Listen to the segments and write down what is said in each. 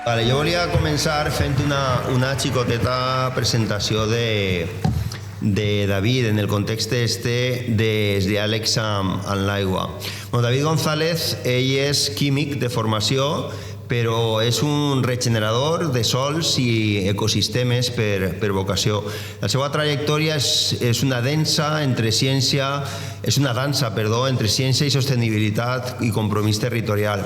Vale, jo volia començar fent una xicoteta presentació de David en el context dels diàlegs amb l'aigua. Bueno, David González, ell és químic de formació, però és un regenerador de sòls i ecosistemes per vocació. La seva trajectòria és una dansa entre ciència i sostenibilitat i compromís territorial.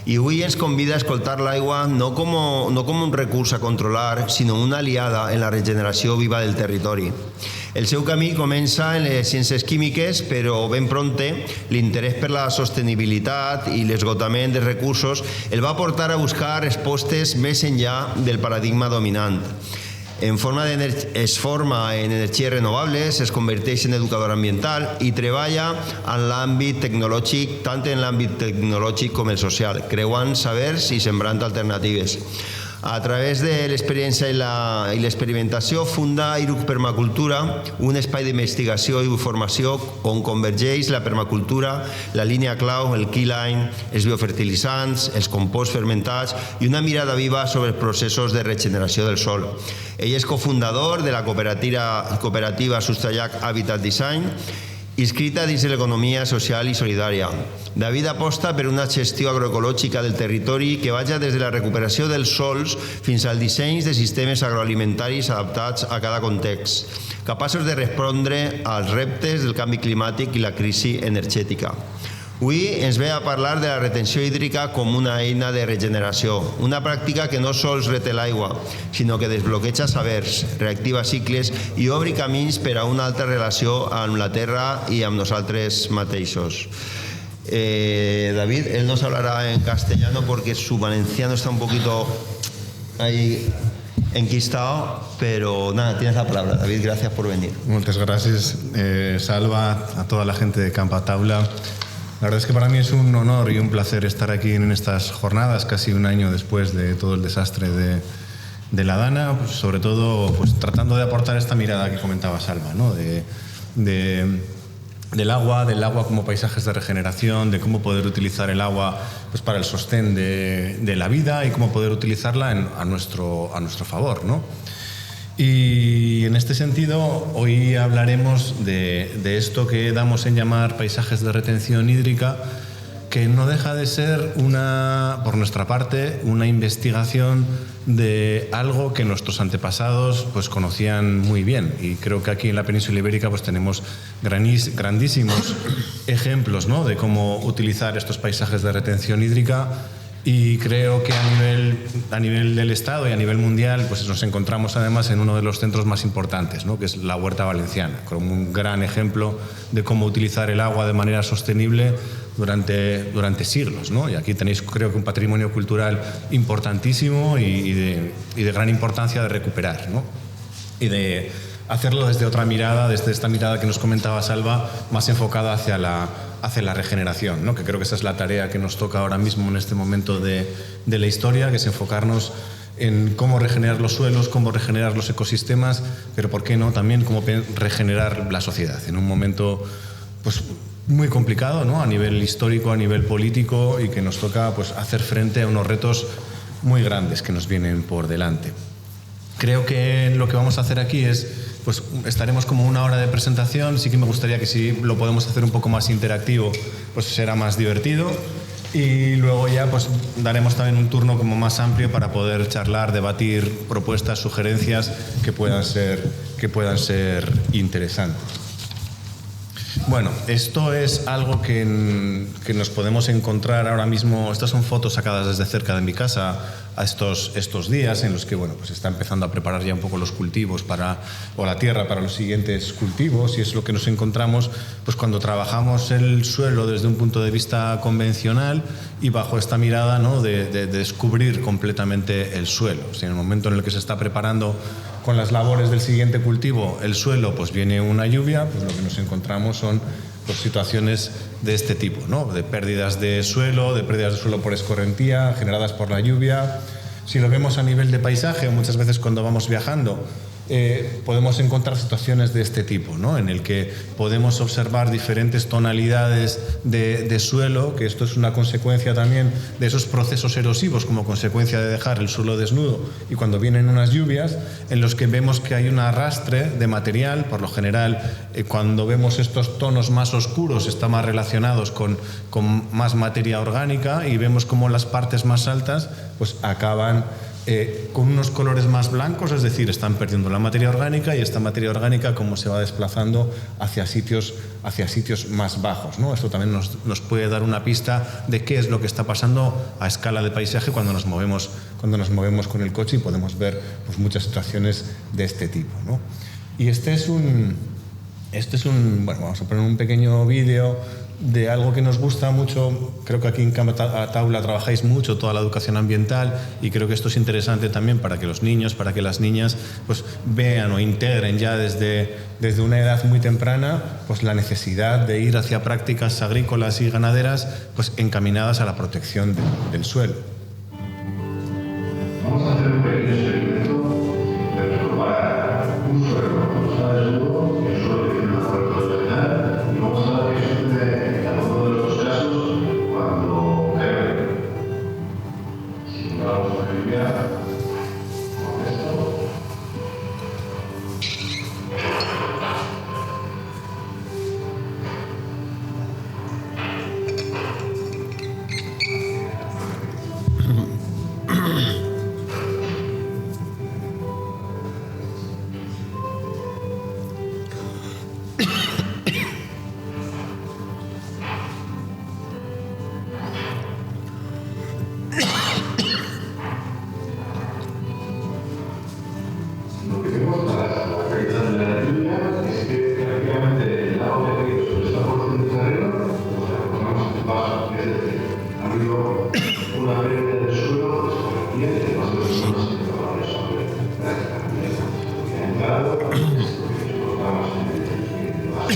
I avui ens convida a escoltar l'aigua no com un recurs a controlar, sinó una aliada en la regeneració viva del territori. El seu camí comença en les ciències químiques, però ben prompte l'interès per la sostenibilitat i l'esgotament dels recursos el va portar a buscar respostes més enllà del paradigma dominant. Es forma en energies renovables, es converteix en educador ambiental i treballa en l'àmbit tecnològic, tant en l'àmbit tecnològic com el social, creuant sabers i sembrant alternatives. A través de l'experiència i l'experimentació funda IRUC Permacultura, un espai d'investigació i formació on convergeix la permacultura, la línia clau, el keyline, els biofertilitzants, els composts fermentats i una mirada viva sobre els processos de regeneració del sòl. Ell és cofundador de la cooperativa Sustrayac Habitat Design, inscrita dins de l'economia social i solidària. David aposta per una gestió agroecològica del territori que vagi des de la recuperació dels sòls fins al disseny de sistemes agroalimentaris adaptats a cada context, capaços de respondre als reptes del canvi climàtic i la crisi energètica. Avui ens ve a parlar de la retenció hídrica com una eina de regeneració, una pràctica que no sols reté l'aigua, sinó que desbloqueja sabers, reactiva cicles i obre camins per a una altra relació amb la terra i amb nosaltres mateixos. David, él nos hablará en castellano porque su valenciano está un poquito ahí enquistado, pero nada, tienes la palabra. David, gracias por venir. Muchas gracias, Salva, a toda la gente de Campa Taula. La verdad es que para mí es un honor y un placer estar aquí en estas jornadas, casi un año después de todo el desastre de la Dana, pues sobre todo pues, tratando de aportar esta mirada que comentaba Salva, ¿no? del agua como paisajes de regeneración, de cómo poder utilizar el agua pues, para el sostén de la vida y cómo poder utilizarla a nuestro favor, ¿no? Y en este sentido, hoy hablaremos de esto que damos en llamar paisajes de retención hídrica, que no deja de ser, por nuestra parte, una investigación de algo que nuestros antepasados pues, conocían muy bien. Y creo que aquí en la península ibérica pues, tenemos grandísimos ejemplos, ¿no? de cómo utilizar estos paisajes de retención hídrica. Y creo que a nivel del Estado y a nivel mundial pues nos encontramos además en uno de los centros más importantes, ¿no? que es la Huerta Valenciana, como un gran ejemplo de cómo utilizar el agua de manera sostenible durante siglos, ¿no? Y aquí tenéis, creo que un patrimonio cultural importantísimo y de gran importancia de recuperar, ¿no? Y de hacerlo desde otra mirada, desde esta mirada que nos comentaba Salva, más enfocada hacia la regeneración, ¿no? que creo que esa es la tarea que nos toca ahora mismo en este momento de la historia, que es enfocarnos en cómo regenerar los suelos, cómo regenerar los ecosistemas, pero por qué no también cómo regenerar la sociedad en un momento pues, muy complicado, ¿no? a nivel histórico, a nivel político, y que nos toca pues, hacer frente a unos retos muy grandes que nos vienen por delante. Creo que lo que vamos a hacer aquí es, pues estaremos como una hora de presentación. Sí que me gustaría que si lo podemos hacer un poco más interactivo, pues será más divertido. Y luego ya pues daremos también un turno como más amplio para poder charlar, debatir propuestas, sugerencias que puedan ser interesantes. Bueno, esto es algo que nos podemos encontrar ahora mismo. Estas son fotos sacadas desde cerca de mi casa a estos días en los que bueno, pues está empezando a preparar ya un poco los cultivos o la tierra para los siguientes cultivos, y es lo que nos encontramos pues cuando trabajamos el suelo desde un punto de vista convencional y bajo esta mirada, ¿no? de descubrir completamente el suelo. O sea, en el momento en el que se está preparando con las labores del siguiente cultivo el suelo, pues viene una lluvia, pues lo que nos encontramos son pues, situaciones de este tipo, ¿no? de pérdidas de suelo por escorrentía generadas por la lluvia. Si lo vemos a nivel de paisaje, muchas veces cuando vamos viajando, podemos encontrar situaciones de este tipo, ¿no? En el que podemos observar diferentes tonalidades de suelo, que esto es una consecuencia también de esos procesos erosivos como consecuencia de dejar el suelo desnudo, y cuando vienen unas lluvias en los que vemos que hay un arrastre de material. Por lo general, cuando vemos estos tonos más oscuros está más relacionados con más materia orgánica, y vemos como las partes más altas pues acaban con unos colores más blancos, es decir, están perdiendo la materia orgánica, y esta materia orgánica como se va desplazando hacia sitios más bajos, ¿no? Esto también nos puede dar una pista de qué es lo que está pasando a escala de paisaje cuando nos movemos con el coche, y podemos ver pues muchas situaciones de este tipo, ¿no? Y este es un bueno, vamos a poner un pequeño vídeo de algo que nos gusta mucho. Creo que aquí en Taula trabajáis mucho toda la educación ambiental, y creo que esto es interesante también para que los niños, para que las niñas pues vean o integren ya desde una edad muy temprana pues la necesidad de ir hacia prácticas agrícolas y ganaderas pues encaminadas a la protección del suelo. Vamos a hacer un pequeño experimento de preparar un suelo cuando está desnudo, y el suelo tiene una fuerza vegetal, y vamos a ver qué sucede en cada uno de los casos cuando cae. Si vamos a limpiar con esto. Lo que vemos tras la caída de la lluvia es que prácticamente el agua que ha caído sobre esta porción de terreno, pues la formamos en vaso, es decir, ha habido una pérdida del suelo correspondiente a más de 2 semanas que trabajar sobre la cantidad que ha entrado, esto que exportamos en el vaso.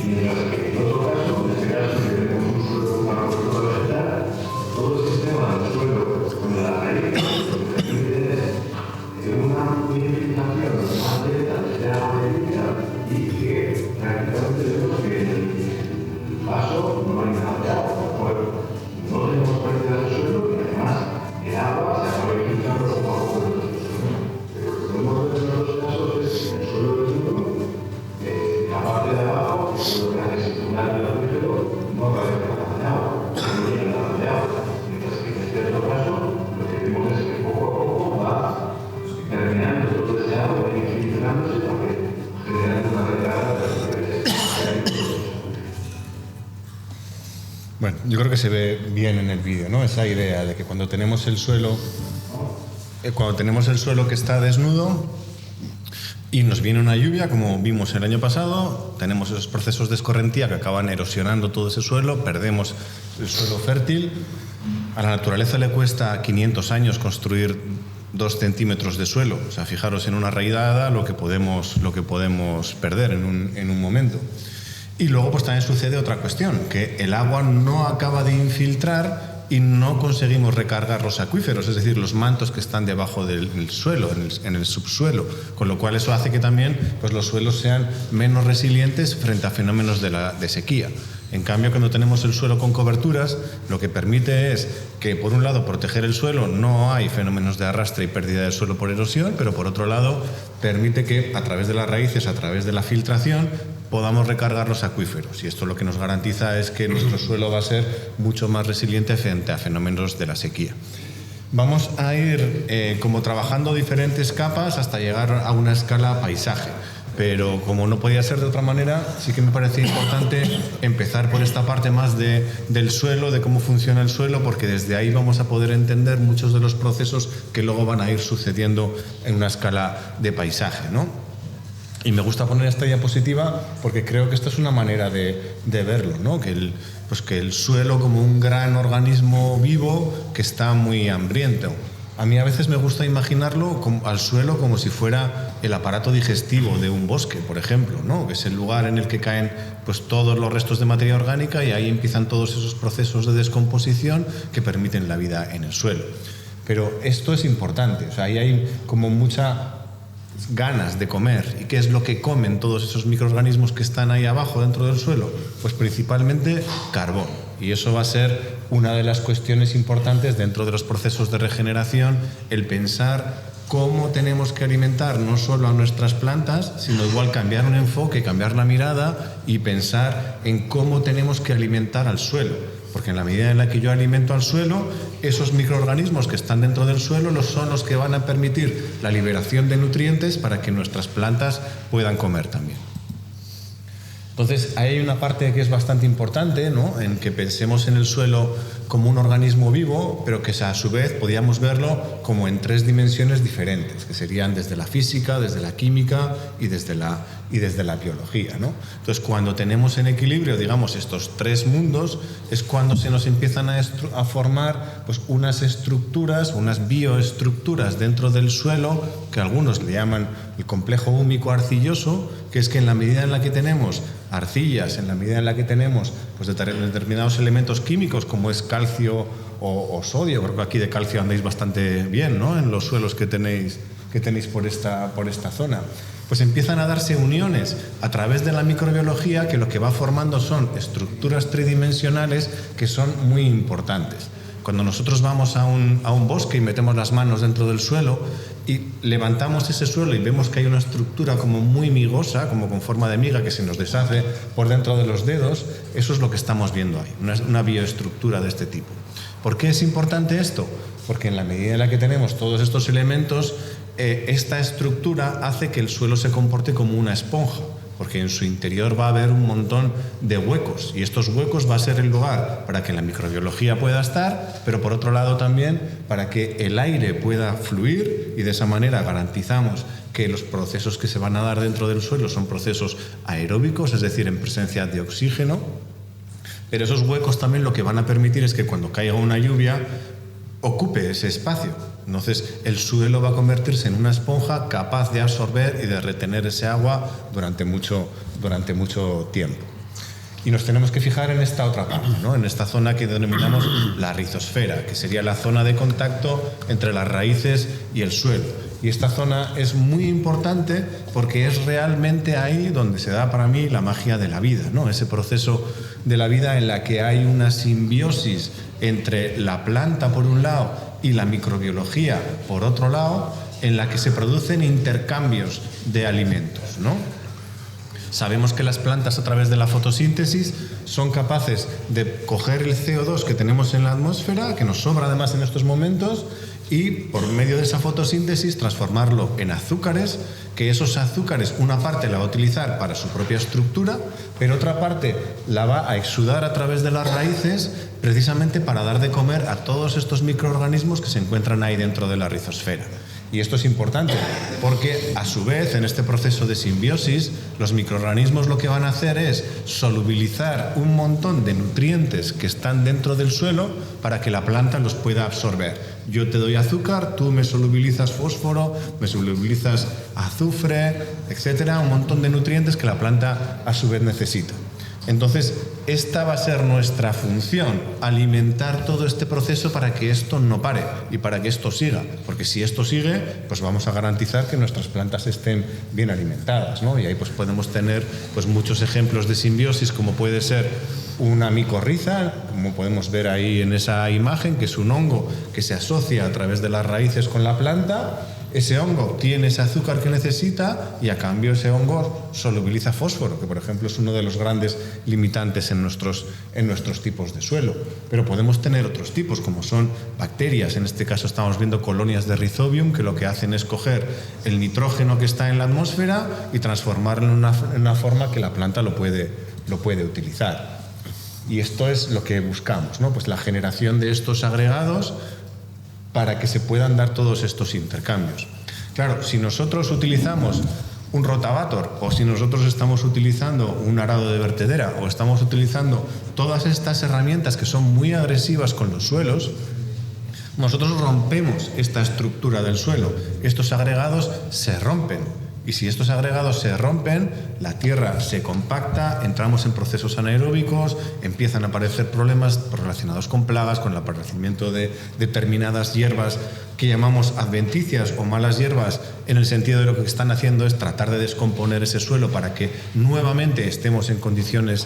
Mientras que en otro caso, en este caso, que tenemos un suelo con una cobertura vegetal, todo el sistema del suelo con la raíz lo que permite es una unificación más directa de este agua de lluvia, y que prácticamente vemos que en el vaso no hay nada de agua. Bueno, no tenemos pérdida de suelo, y además el agua se acaba infiltrando poco a poco en nuestro suelo. Pero lo que podemos ver en los casos es que el suelo desnudo, la parte de abajo, que es lo que hace secundario del acuífero, no aparece nada de agua, no tiene nada de agua. Mientras que en este otro caso, lo que vemos es que poco a poco va terminando todo ese agua y filtrándose, porque generando una recarga de los Bueno, yo creo que se ve bien en el vídeo, ¿no? Esa idea de que cuando tenemos el suelo que está desnudo y nos viene una lluvia, como vimos el año pasado, tenemos esos procesos de escorrentía que acaban erosionando todo ese suelo, perdemos el suelo fértil. A la naturaleza le cuesta 500 años construir 2 centímetros de suelo. O sea, fijaros en una raidada lo que podemos perder en un momento. Y luego pues también sucede otra cuestión, que el agua no acaba de infiltrar y no conseguimos recargar los acuíferos, es decir, los mantos que están debajo del suelo, en el subsuelo, con lo cual eso hace que también pues, los suelos sean menos resilientes frente a fenómenos de sequía. En cambio, cuando tenemos el suelo con coberturas, lo que permite es que, por un lado, proteger el suelo, no hay fenómenos de arrastre y pérdida del suelo por erosión, pero por otro lado, permite que, a través de las raíces, a través de la filtración, podamos recargar los acuíferos. Y esto lo que nos garantiza es que nuestro suelo va a ser mucho más resiliente frente a fenómenos de la sequía. Vamos a ir como trabajando diferentes capas hasta llegar a una escala paisaje. Pero como no podía ser de otra manera, sí que me parecía importante empezar por esta parte más del suelo, de cómo funciona el suelo, porque desde ahí vamos a poder entender muchos de los procesos que luego van a ir sucediendo en una escala de paisaje, ¿no? Y me gusta poner esta diapositiva porque creo que esta es una manera de verlo, ¿no? Que el suelo como un gran organismo vivo que está muy hambriento. A mí a veces me gusta imaginarlo al suelo como si fuera el aparato digestivo de un bosque, por ejemplo, ¿no? Que es el lugar en el que caen pues, todos los restos de materia orgánica y ahí empiezan todos esos procesos de descomposición que permiten la vida en el suelo. Pero esto es importante, o sea, ahí hay como mucha ganas de comer. ¿Y qué es lo que comen todos esos microorganismos que están ahí abajo dentro del suelo? Pues principalmente carbón. Y eso va a ser una de las cuestiones importantes dentro de los procesos de regeneración, el pensar cómo tenemos que alimentar no solo a nuestras plantas, sino igual cambiar un enfoque, cambiar la mirada y pensar en cómo tenemos que alimentar al suelo. Porque en la medida en la que yo alimento al suelo, esos microorganismos que están dentro del suelo son los que van a permitir la liberación de nutrientes para que nuestras plantas puedan comer también. Entonces, hay una parte que es bastante importante, ¿no?, en que pensemos en el suelo como un organismo vivo, pero que a su vez podíamos verlo como en 3 dimensiones diferentes, que serían desde la física, desde la química y desde la biología, ¿no? Entonces, cuando tenemos en equilibrio, digamos, estos 3 mundos, es cuando se nos empiezan a formar pues, unas estructuras, unas bioestructuras dentro del suelo, que algunos le llaman el complejo húmico arcilloso, que es que en la medida en la que tenemos arcillas, en la medida en la que tenemos pues, determinados elementos químicos, como es calcio o sodio, creo que aquí de calcio andáis bastante bien, ¿no?, en los suelos que tenéis por esta zona, pues empiezan a darse uniones a través de la microbiología, que lo que va formando son estructuras tridimensionales que son muy importantes. Cuando nosotros vamos a un bosque y metemos las manos dentro del suelo y levantamos ese suelo y vemos que hay una estructura como muy migosa, como con forma de miga que se nos deshace por dentro de los dedos, eso es lo que estamos viendo ahí, una bioestructura de este tipo. ¿Por qué es importante esto? Porque en la medida en la que tenemos todos estos elementos, esta estructura hace que el suelo se comporte como una esponja, porque en su interior va a haber un montón de huecos, y estos huecos va a ser el lugar para que la microbiología pueda estar, pero por otro lado también para que el aire pueda fluir, y de esa manera garantizamos que los procesos que se van a dar dentro del suelo son procesos aeróbicos, es decir, en presencia de oxígeno. Pero esos huecos también lo que van a permitir es que cuando caiga una lluvia ocupe ese espacio. Entonces el suelo va a convertirse en una esponja capaz de absorber y de retener ese agua durante mucho tiempo. Y nos tenemos que fijar en esta otra parte, ¿no?, en esta zona que denominamos la rizosfera, que sería la zona de contacto entre las raíces y el suelo. Y esta zona es muy importante porque es realmente ahí donde se da para mí la magia de la vida, ¿no?, ese proceso de la vida en la que hay una simbiosis entre la planta por un lado y la microbiología por otro lado, en la que se producen intercambios de alimentos, ¿no? Sabemos que las plantas, a través de la fotosíntesis, son capaces de coger el CO2 que tenemos en la atmósfera, que nos sobra además en estos momentos, y por medio de esa fotosíntesis transformarlo en azúcares, que esos azúcares una parte la va a utilizar para su propia estructura, pero otra parte la va a exudar a través de las raíces, precisamente para dar de comer a todos estos microorganismos que se encuentran ahí dentro de la rizosfera. Y esto es importante porque, a su vez, en este proceso de simbiosis, los microorganismos lo que van a hacer es solubilizar un montón de nutrientes que están dentro del suelo para que la planta los pueda absorber. Yo te doy azúcar, tú me solubilizas fósforo, me solubilizas azufre, etcétera, un montón de nutrientes que la planta a su vez necesita. Entonces, esta va a ser nuestra función, alimentar todo este proceso para que esto no pare y para que esto siga, porque si esto sigue, pues vamos a garantizar que nuestras plantas estén bien alimentadas, ¿no? Y ahí pues podemos tener pues muchos ejemplos de simbiosis, como puede ser una micorriza, como podemos ver ahí en esa imagen, que es un hongo que se asocia a través de las raíces con la planta. Ese hongo tiene ese azúcar que necesita y a cambio ese hongo solubiliza fósforo, que por ejemplo es uno de los grandes limitantes en nuestros tipos de suelo. Pero podemos tener otros tipos, como son bacterias. En este caso estamos viendo colonias de Rhizobium, que lo que hacen es coger el nitrógeno que está en la atmósfera y transformarlo en una forma que la planta lo puede utilizar. Y esto es lo que buscamos, ¿no? Pues la generación de estos agregados para que se puedan dar todos estos intercambios. Claro, si nosotros utilizamos un rotavator, o si nosotros estamos utilizando un arado de vertedera, o estamos utilizando todas estas herramientas que son muy agresivas con los suelos, nosotros rompemos esta estructura del suelo. Estos agregados se rompen. Y si estos agregados se rompen, la tierra se compacta, entramos en procesos anaeróbicos, empiezan a aparecer problemas relacionados con plagas, con el aparecimiento de determinadas hierbas que llamamos adventicias o malas hierbas, en el sentido de lo que están haciendo es tratar de descomponer ese suelo para que nuevamente estemos en condiciones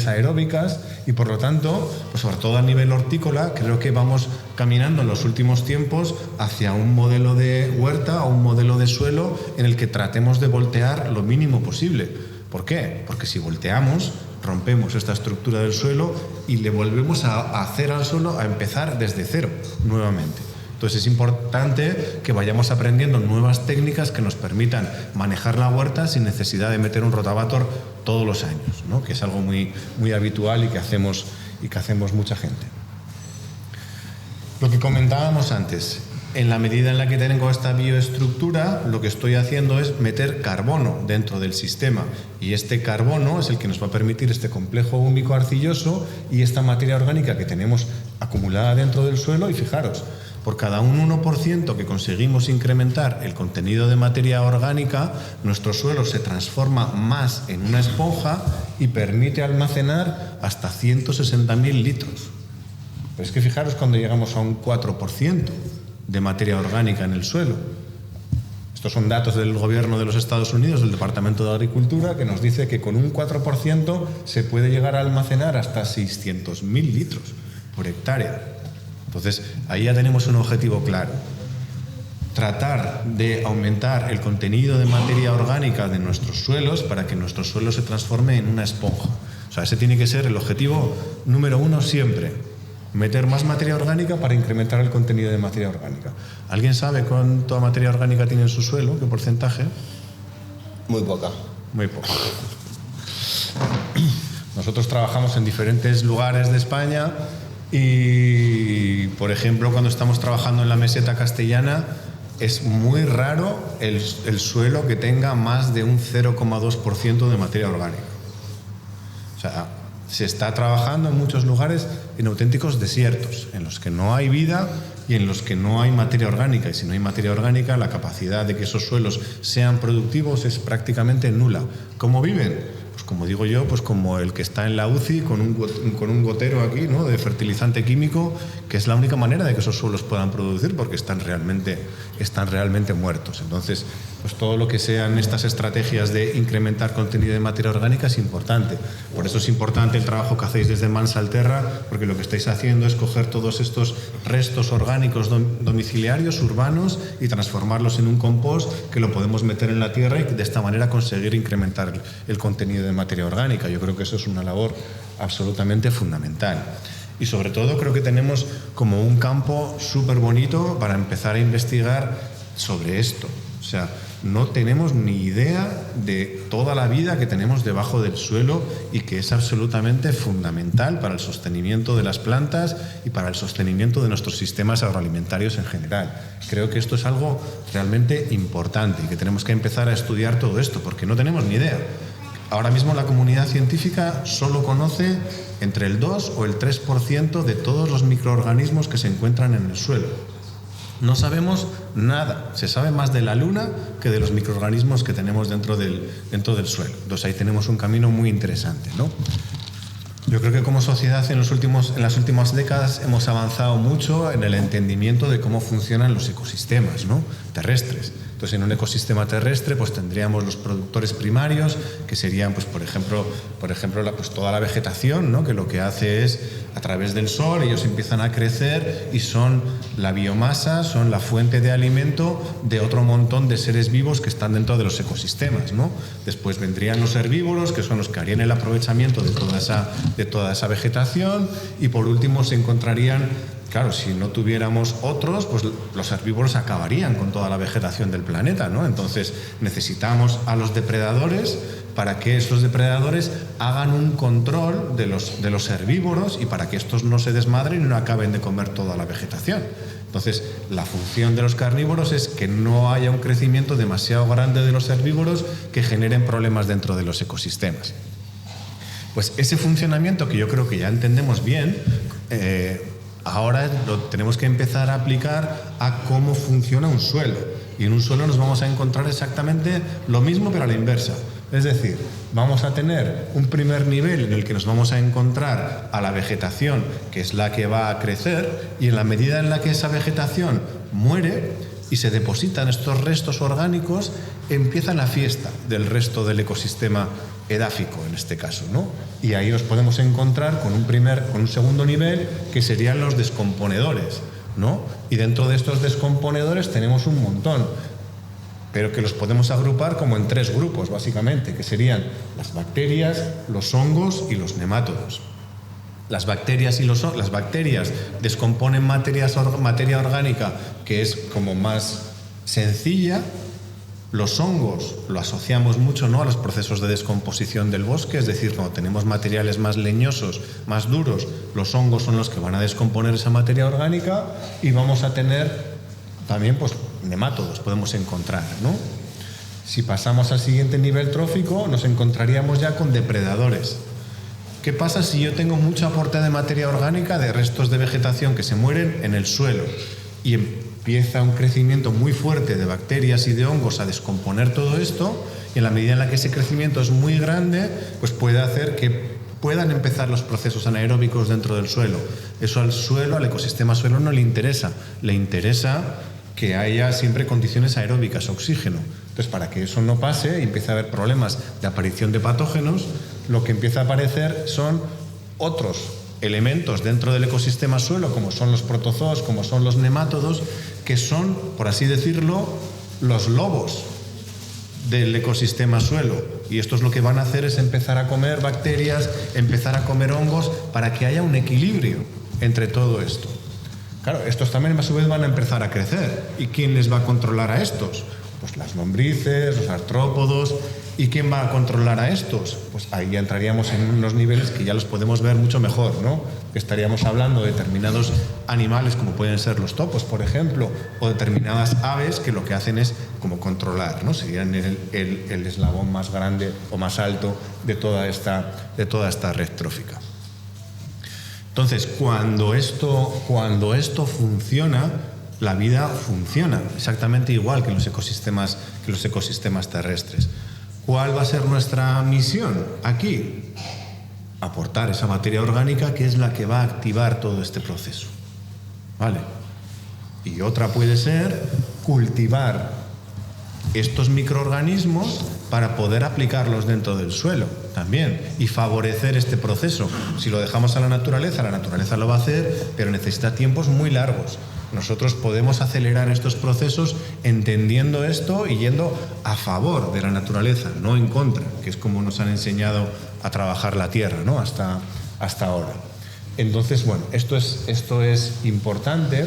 aeróbicas, y por lo tanto, pues sobre todo a nivel hortícola, creo que vamos caminando en los últimos tiempos hacia un modelo de huerta o un modelo de suelo en el que tratemos de voltear lo mínimo posible. ¿Por qué? Porque si volteamos, rompemos esta estructura del suelo y le volvemos a hacer al suelo a empezar desde cero nuevamente. Entonces es importante que vayamos aprendiendo nuevas técnicas que nos permitan manejar la huerta sin necesidad de meter un rotavator todos los años, ¿no? Que es algo muy, muy habitual y que hacemos mucha gente. Lo que comentábamos antes, en la medida en la que tengo esta bioestructura, lo que estoy haciendo es meter carbono dentro del sistema, y este carbono es el que nos va a permitir este complejo húmico arcilloso y esta materia orgánica que tenemos acumulada dentro del suelo. Y fijaros, por cada un 1% que conseguimos incrementar el contenido de materia orgánica, nuestro suelo se transforma más en una esponja y permite almacenar hasta 160.000 litros. Pero es que fijaros cuando llegamos a un 4% de materia orgánica en el suelo. Estos son datos del gobierno de los Estados Unidos, del Departamento de Agricultura, que nos dice que con un 4% se puede llegar a almacenar hasta 600.000 litros por hectárea. Entonces, ahí ya tenemos un objetivo claro. Tratar de aumentar el contenido de materia orgánica de nuestros suelos para que nuestro suelo se transforme en una esponja. O sea, ese tiene que ser el objetivo número 1 siempre. Meter más materia orgánica para incrementar el contenido de materia orgánica. ¿Alguien sabe cuánta materia orgánica tiene en su suelo? ¿Qué porcentaje? Muy poca. Muy poca. Nosotros trabajamos en diferentes lugares de España y, por ejemplo, cuando estamos trabajando en la meseta castellana, es muy raro el suelo que tenga más de un 0,2% de materia orgánica. O sea, se está trabajando en muchos lugares en auténticos desiertos, en los que no hay vida y en los que no hay materia orgánica. Y si no hay materia orgánica, la capacidad de que esos suelos sean productivos es prácticamente nula. ¿Cómo viven? Pues como digo yo, pues como el que está en la UCI con un gotero aquí, ¿no?, de fertilizante químico, que es la única manera de que esos suelos puedan producir, porque están realmente muertos. Entonces, pues todo lo que sean estas estrategias de incrementar contenido de materia orgánica es importante. Por eso es importante el trabajo que hacéis desde Mansalterra, porque lo que estáis haciendo es coger todos estos restos orgánicos domiciliarios, urbanos, y transformarlos en un compost que lo podemos meter en la tierra y de esta manera conseguir incrementar el contenido de materia orgánica. Yo creo que eso es una labor absolutamente fundamental. Y sobre todo creo que tenemos como un campo súper bonito para empezar a investigar sobre esto. O sea, no tenemos ni idea de toda la vida que tenemos debajo del suelo y que es absolutamente fundamental para el sostenimiento de las plantas y para el sostenimiento de nuestros sistemas agroalimentarios en general. Creo que esto es algo realmente importante y que tenemos que empezar a estudiar todo esto, porque no tenemos ni idea. Ahora mismo la comunidad científica solo conoce entre el 2 o el 3% de todos los microorganismos que se encuentran en el suelo. No sabemos nada. Se sabe más de la luna que de los microorganismos que tenemos dentro del suelo. Entonces ahí tenemos un camino muy interesante, ¿no? Yo creo que como sociedad en las últimas décadas hemos avanzado mucho en el entendimiento de cómo funcionan los ecosistemas, ¿no?, terrestres. Entonces, en un ecosistema terrestre, pues tendríamos los productores primarios, que serían, pues, por ejemplo, pues, toda la vegetación, ¿no?, que lo que hace es, a través del sol, ellos empiezan a crecer y son la biomasa, son la fuente de alimento de otro montón de seres vivos que están dentro de los ecosistemas, ¿no? Después vendrían los herbívoros, que son los que harían el aprovechamiento de toda esa vegetación, y por último se encontrarían. Claro, si no tuviéramos otros, pues los herbívoros acabarían con toda la vegetación del planeta, ¿no? Entonces necesitamos a los depredadores para que esos depredadores hagan un control de los herbívoros y para que estos no se desmadren y no acaben de comer toda la vegetación. Entonces, la función de los carnívoros es que no haya un crecimiento demasiado grande de los herbívoros que generen problemas dentro de los ecosistemas. Pues ese funcionamiento, que yo creo que ya entendemos bien, ahora lo tenemos que empezar a aplicar a cómo funciona un suelo. Y en un suelo nos vamos a encontrar exactamente lo mismo, pero a la inversa. Es decir, vamos a tener un primer nivel en el que nos vamos a encontrar a la vegetación, que es la que va a crecer, y en la medida en la que esa vegetación muere y se depositan estos restos orgánicos, empieza la fiesta del resto del ecosistema edáfico, en este caso, ¿no? Y ahí nos podemos encontrar con un segundo nivel, que serían los descomponedores, ¿no? Y dentro de estos descomponedores tenemos un montón, pero que los podemos agrupar como en 3 grupos, básicamente, que serían las bacterias, los hongos y los nemátodos. Las bacterias descomponen materia orgánica que es como más sencilla. Los hongos lo asociamos mucho, ¿no?, a los procesos de descomposición del bosque, es decir, cuando tenemos materiales más leñosos, más duros, los hongos son los que van a descomponer esa materia orgánica, y vamos a tener también, pues, nemátodos podemos encontrar, ¿no? Si pasamos al siguiente nivel trófico, nos encontraríamos ya con depredadores. ¿Qué pasa si yo tengo mucho aporte de materia orgánica, de restos de vegetación que se mueren en el suelo, y empieza un crecimiento muy fuerte de bacterias y de hongos a descomponer todo esto, y en la medida en la que ese crecimiento es muy grande, pues puede hacer que puedan empezar los procesos anaeróbicos dentro del suelo? Eso al suelo, al ecosistema suelo, no le interesa. Le interesa que haya siempre condiciones aeróbicas, oxígeno. Entonces, para que eso no pase y empiece a haber problemas de aparición de patógenos, lo que empieza a aparecer son otros elementos dentro del ecosistema suelo, como son los protozoos, como son los nemátodos, que son, por así decirlo, los lobos del ecosistema suelo. Y esto es lo que van a hacer, es empezar a comer bacterias, empezar a comer hongos, para que haya un equilibrio entre todo esto. Claro, estos también a su vez van a empezar a crecer. ¿Y quién les va a controlar a estos? Pues las lombrices, los artrópodos. ¿Y quién va a controlar a estos? Pues ahí ya entraríamos en unos niveles que ya los podemos ver mucho mejor, ¿no? Que estaríamos hablando de determinados animales, como pueden ser los topos, por ejemplo, o determinadas aves que lo que hacen es como controlar, ¿no? Serían el eslabón más grande o más alto de toda esta red trófica. Entonces, cuando esto funciona, la vida funciona exactamente igual que los ecosistemas terrestres. ¿Cuál va a ser nuestra misión aquí? Aportar esa materia orgánica, que es la que va a activar todo este proceso, ¿vale? Y otra puede ser cultivar estos microorganismos para poder aplicarlos dentro del suelo también y favorecer este proceso. Si lo dejamos a la naturaleza lo va a hacer, pero necesita tiempos muy largos. Nosotros podemos acelerar estos procesos entendiendo esto y yendo a favor de la naturaleza, no en contra, que es como nos han enseñado a trabajar la tierra, ¿no? hasta ahora. Entonces, bueno, esto es importante,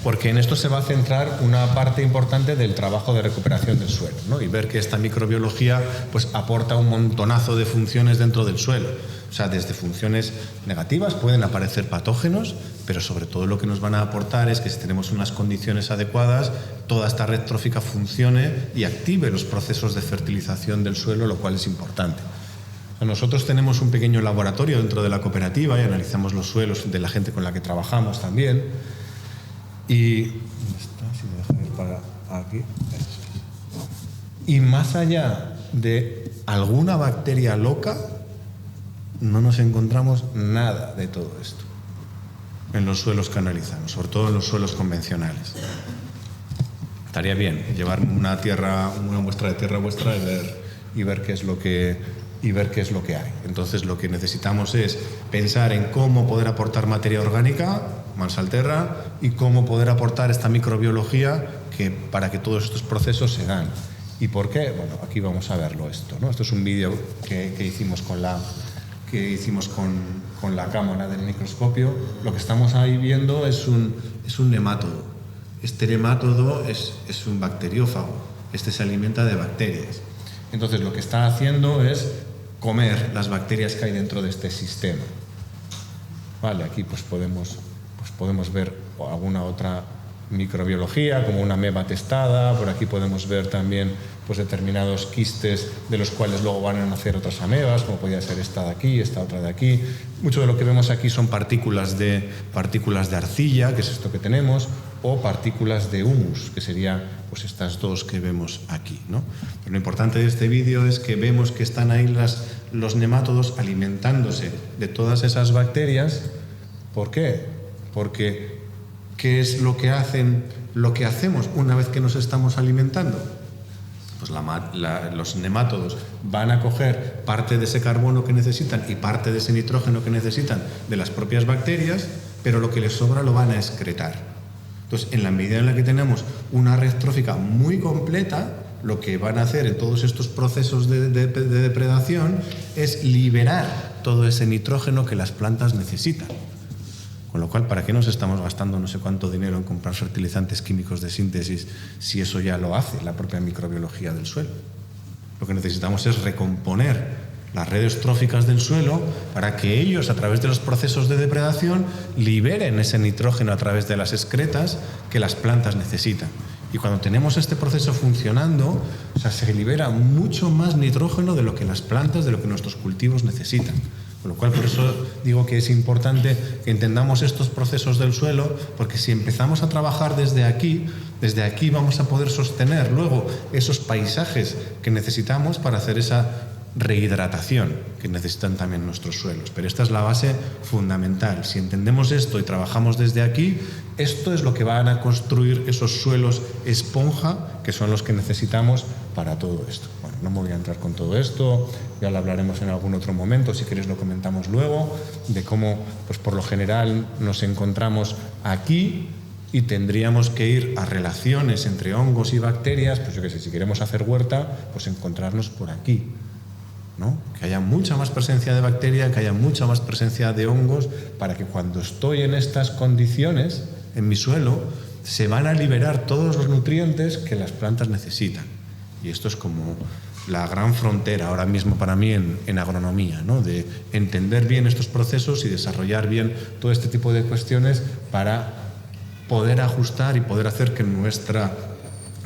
porque en esto se va a centrar una parte importante del trabajo de recuperación del suelo, ¿no? Y ver que esta microbiología pues aporta un montonazo de funciones dentro del suelo. O sea, desde funciones negativas pueden aparecer patógenos, pero sobre todo lo que nos van a aportar es que si tenemos unas condiciones adecuadas, toda esta red trófica funcione y active los procesos de fertilización del suelo, lo cual es importante. O sea, nosotros tenemos un pequeño laboratorio dentro de la cooperativa y analizamos los suelos de la gente con la que trabajamos también. Y si me deja ir para aquí. Y más allá de alguna bacteria loca, no nos encontramos nada de todo esto en los suelos que analizamos, sobre todo en los suelos convencionales. Estaría bien llevar una muestra de tierra vuestra y ver qué es lo que hay. Entonces, lo que necesitamos es pensar en cómo poder aportar materia orgánica, Mansalterra, y cómo poder aportar esta microbiología para que todos estos procesos se dan. ¿Y por qué? Bueno, aquí vamos a verlo esto, ¿no? Esto es un vídeo que hicimos con la cámara del microscopio. Lo que estamos ahí viendo es un nemátodo. Este nemátodo es un bacteriófago. Este se alimenta de bacterias. Entonces, lo que está haciendo es comer las bacterias que hay dentro de este sistema. Vale, aquí pues podemos ver alguna otra microbiología, como una ameba testada. Por aquí podemos ver también pues determinados quistes de los cuales luego van a nacer otras amebas, como podría ser esta de aquí, esta otra de aquí. Mucho de lo que vemos aquí son partículas de arcilla, que es esto que tenemos, o partículas de humus, que serían pues estas dos que vemos aquí, ¿no? Pero lo importante de este vídeo es que vemos que están ahí los nemátodos alimentándose de todas esas bacterias. ¿Por qué? Porque ¿qué es lo que hacemos una vez que nos estamos alimentando? Pues los nemátodos van a coger parte de ese carbono que necesitan y parte de ese nitrógeno que necesitan de las propias bacterias, pero lo que les sobra lo van a excretar. Entonces, en la medida en la que tenemos una red trófica muy completa, lo que van a hacer en todos estos procesos de depredación es liberar todo ese nitrógeno que las plantas necesitan. Con lo cual, ¿para qué nos estamos gastando no sé cuánto dinero en comprar fertilizantes químicos de síntesis si eso ya lo hace la propia microbiología del suelo? Lo que necesitamos es recomponer las redes tróficas del suelo para que ellos, a través de los procesos de depredación, liberen ese nitrógeno a través de las excretas que las plantas necesitan. Y cuando tenemos este proceso funcionando, se libera mucho más nitrógeno de lo que las plantas, de lo que nuestros cultivos necesitan. Con lo cual, por eso digo que es importante que entendamos estos procesos del suelo, porque si empezamos a trabajar desde aquí vamos a poder sostener luego esos paisajes que necesitamos para hacer esa rehidratación que necesitan también nuestros suelos. Pero esta es la base fundamental. Si entendemos esto y trabajamos desde aquí, esto es lo que van a construir esos suelos esponja, que son los que necesitamos para todo esto. Bueno, no me voy a entrar con todo esto, ya lo hablaremos en algún otro momento, si queréis lo comentamos luego, de cómo, pues por lo general nos encontramos aquí y tendríamos que ir a relaciones entre hongos y bacterias, pues yo qué sé, si queremos hacer huerta, pues encontrarnos por aquí, ¿no? Que haya mucha más presencia de bacteria, que haya mucha más presencia de hongos, para que cuando estoy en estas condiciones, en mi suelo, se van a liberar todos los nutrientes que las plantas necesitan. Y esto es como la gran frontera ahora mismo para mí en agronomía, ¿no? De entender bien estos procesos y desarrollar bien todo este tipo de cuestiones para poder ajustar y poder hacer que nuestra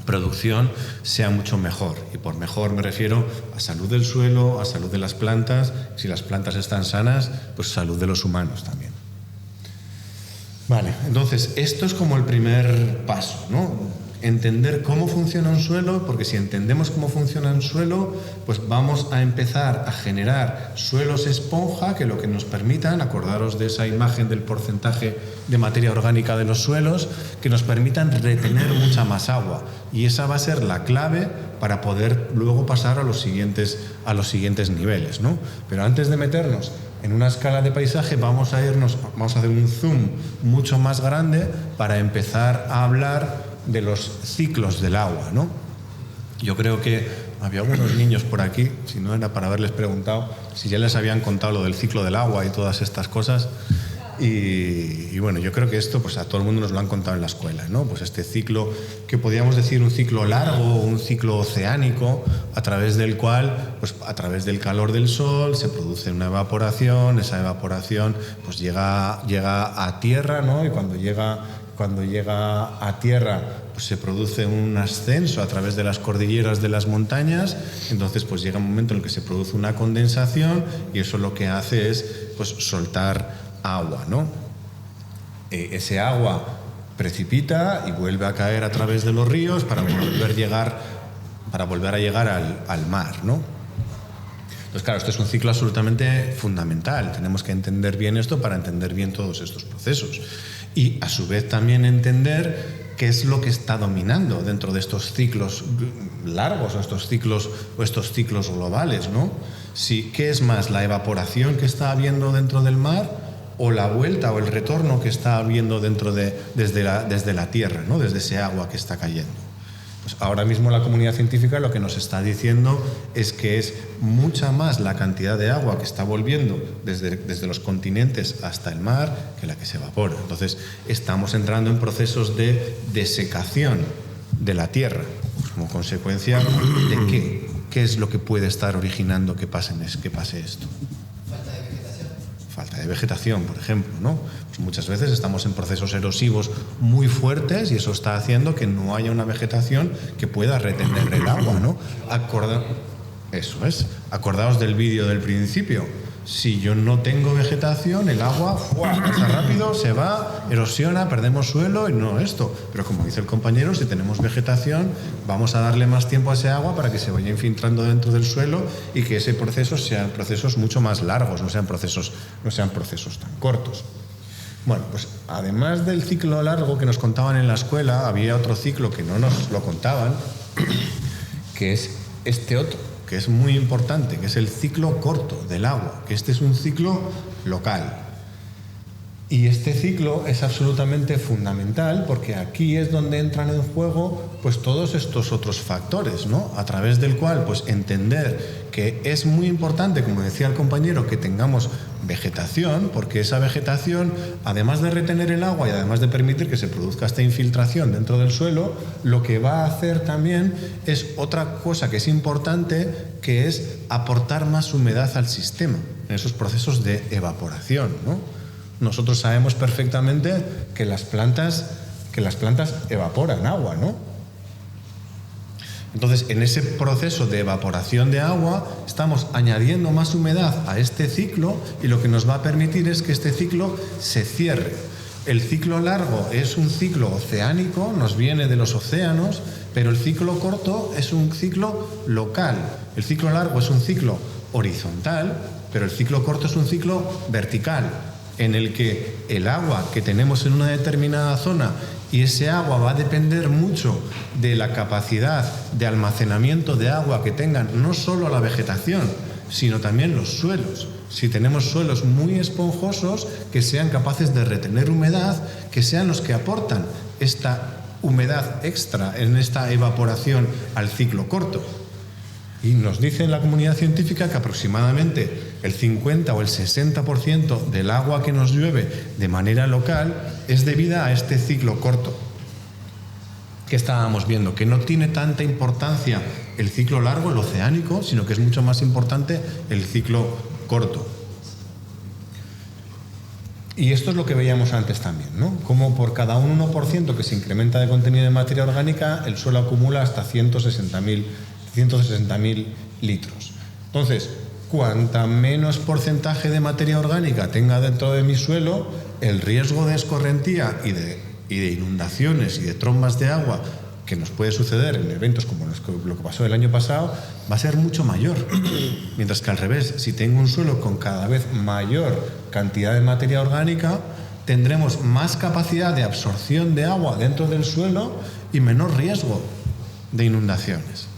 producción sea mucho mejor. Y por mejor me refiero a salud del suelo, a salud de las plantas. Si las plantas están sanas, pues salud de los humanos también. Vale, entonces esto es como el primer paso, ¿no? Entender cómo funciona un suelo, porque si entendemos cómo funciona un suelo, pues vamos a empezar a generar suelos esponja que lo que nos permitan, acordaros de esa imagen del porcentaje de materia orgánica de los suelos, que nos permitan retener mucha más agua. Y esa va a ser la clave para poder luego pasar a los siguientes niveles, ¿no? Pero antes de meternos en una escala de paisaje, vamos a hacer un zoom mucho más grande para empezar a hablar de los ciclos del agua, ¿no? Yo creo que había algunos niños por aquí, si no era para haberles preguntado si ya les habían contado lo del ciclo del agua y todas estas cosas. Y bueno, yo creo que esto pues a todo el mundo nos lo han contado en la escuela, ¿no? Pues este ciclo, que podríamos decir un ciclo largo, un ciclo oceánico, a través del cual, pues a través del calor del sol se produce una evaporación, esa evaporación pues llega a tierra, ¿no? Y cuando llega a tierra, pues se produce un ascenso a través de las cordilleras de las montañas. Entonces pues llega un momento en el que se produce una condensación y eso lo que hace es pues soltar agua, ¿no? Ese agua precipita y vuelve a caer a través de los ríos para volver a llegar al mar, ¿no? Entonces, claro, esto es un ciclo absolutamente fundamental. Tenemos que entender bien esto para entender bien todos estos procesos. Y, a su vez, también entender qué es lo que está dominando dentro de estos ciclos largos o estos ciclos globales, ¿no? ¿Qué es más, la evaporación que está habiendo dentro del mar o la vuelta o el retorno que está habiendo desde la tierra, ¿no? Desde ese agua que está cayendo? Pues ahora mismo la comunidad científica lo que nos está diciendo es que es mucha más la cantidad de agua que está volviendo desde los continentes hasta el mar que la que se evapora. Entonces estamos entrando en procesos de desecación de la tierra, pues como consecuencia de ¿qué? ¿Qué es lo que puede estar originando que pase esto? Falta de vegetación, por ejemplo, ¿no? Pues muchas veces estamos en procesos erosivos muy fuertes y eso está haciendo que no haya una vegetación que pueda retener el agua, ¿no? Eso es. Acordaos del vídeo del principio. Si yo no tengo vegetación, el agua pasa rápido, se va, erosiona, perdemos suelo y no esto. Pero como dice el compañero, si tenemos vegetación, vamos a darle más tiempo a ese agua para que se vaya infiltrando dentro del suelo y que ese proceso sean procesos mucho más largos, no sean procesos tan cortos. Bueno, pues además del ciclo largo que nos contaban en la escuela, había otro ciclo que no nos lo contaban, que es este otro, que es muy importante, que es el ciclo corto del agua, que este es un ciclo local. Y este ciclo es absolutamente fundamental porque aquí es donde entran en juego pues todos estos otros factores, ¿no? A través del cual pues entender que es muy importante, como decía el compañero, que tengamos vegetación, porque esa vegetación, además de retener el agua y además de permitir que se produzca esta infiltración dentro del suelo, lo que va a hacer también es otra cosa que es importante, que es aportar más humedad al sistema en esos procesos de evaporación, ¿no? Nosotros sabemos perfectamente que las plantas evaporan agua, ¿no? Entonces, en ese proceso de evaporación de agua, estamos añadiendo más humedad a este ciclo y lo que nos va a permitir es que este ciclo se cierre. El ciclo largo es un ciclo oceánico, nos viene de los océanos, pero el ciclo corto es un ciclo local. El ciclo largo es un ciclo horizontal, pero el ciclo corto es un ciclo vertical, en el que el agua que tenemos en una determinada zona, y ese agua va a depender mucho de la capacidad de almacenamiento de agua que tengan no solo la vegetación, sino también los suelos. Si tenemos suelos muy esponjosos que sean capaces de retener humedad, que sean los que aportan esta humedad extra en esta evaporación al ciclo corto. Y nos dice en la comunidad científica que aproximadamente el 50 o el 60% del agua que nos llueve de manera local es debida a este ciclo corto que estábamos viendo, que no tiene tanta importancia el ciclo largo, el oceánico, sino que es mucho más importante el ciclo corto. Y esto es lo que veíamos antes también, ¿no? Como por cada un 1% que se incrementa de contenido de materia orgánica, el suelo acumula hasta 160.000 litros. Entonces, cuanta menos porcentaje de materia orgánica tenga dentro de mi suelo, el riesgo de escorrentía y de inundaciones y de trombas de agua que nos puede suceder en eventos como lo que pasó el año pasado va a ser mucho mayor. Mientras que al revés, si tengo un suelo con cada vez mayor cantidad de materia orgánica, tendremos más capacidad de absorción de agua dentro del suelo y menor riesgo de inundaciones.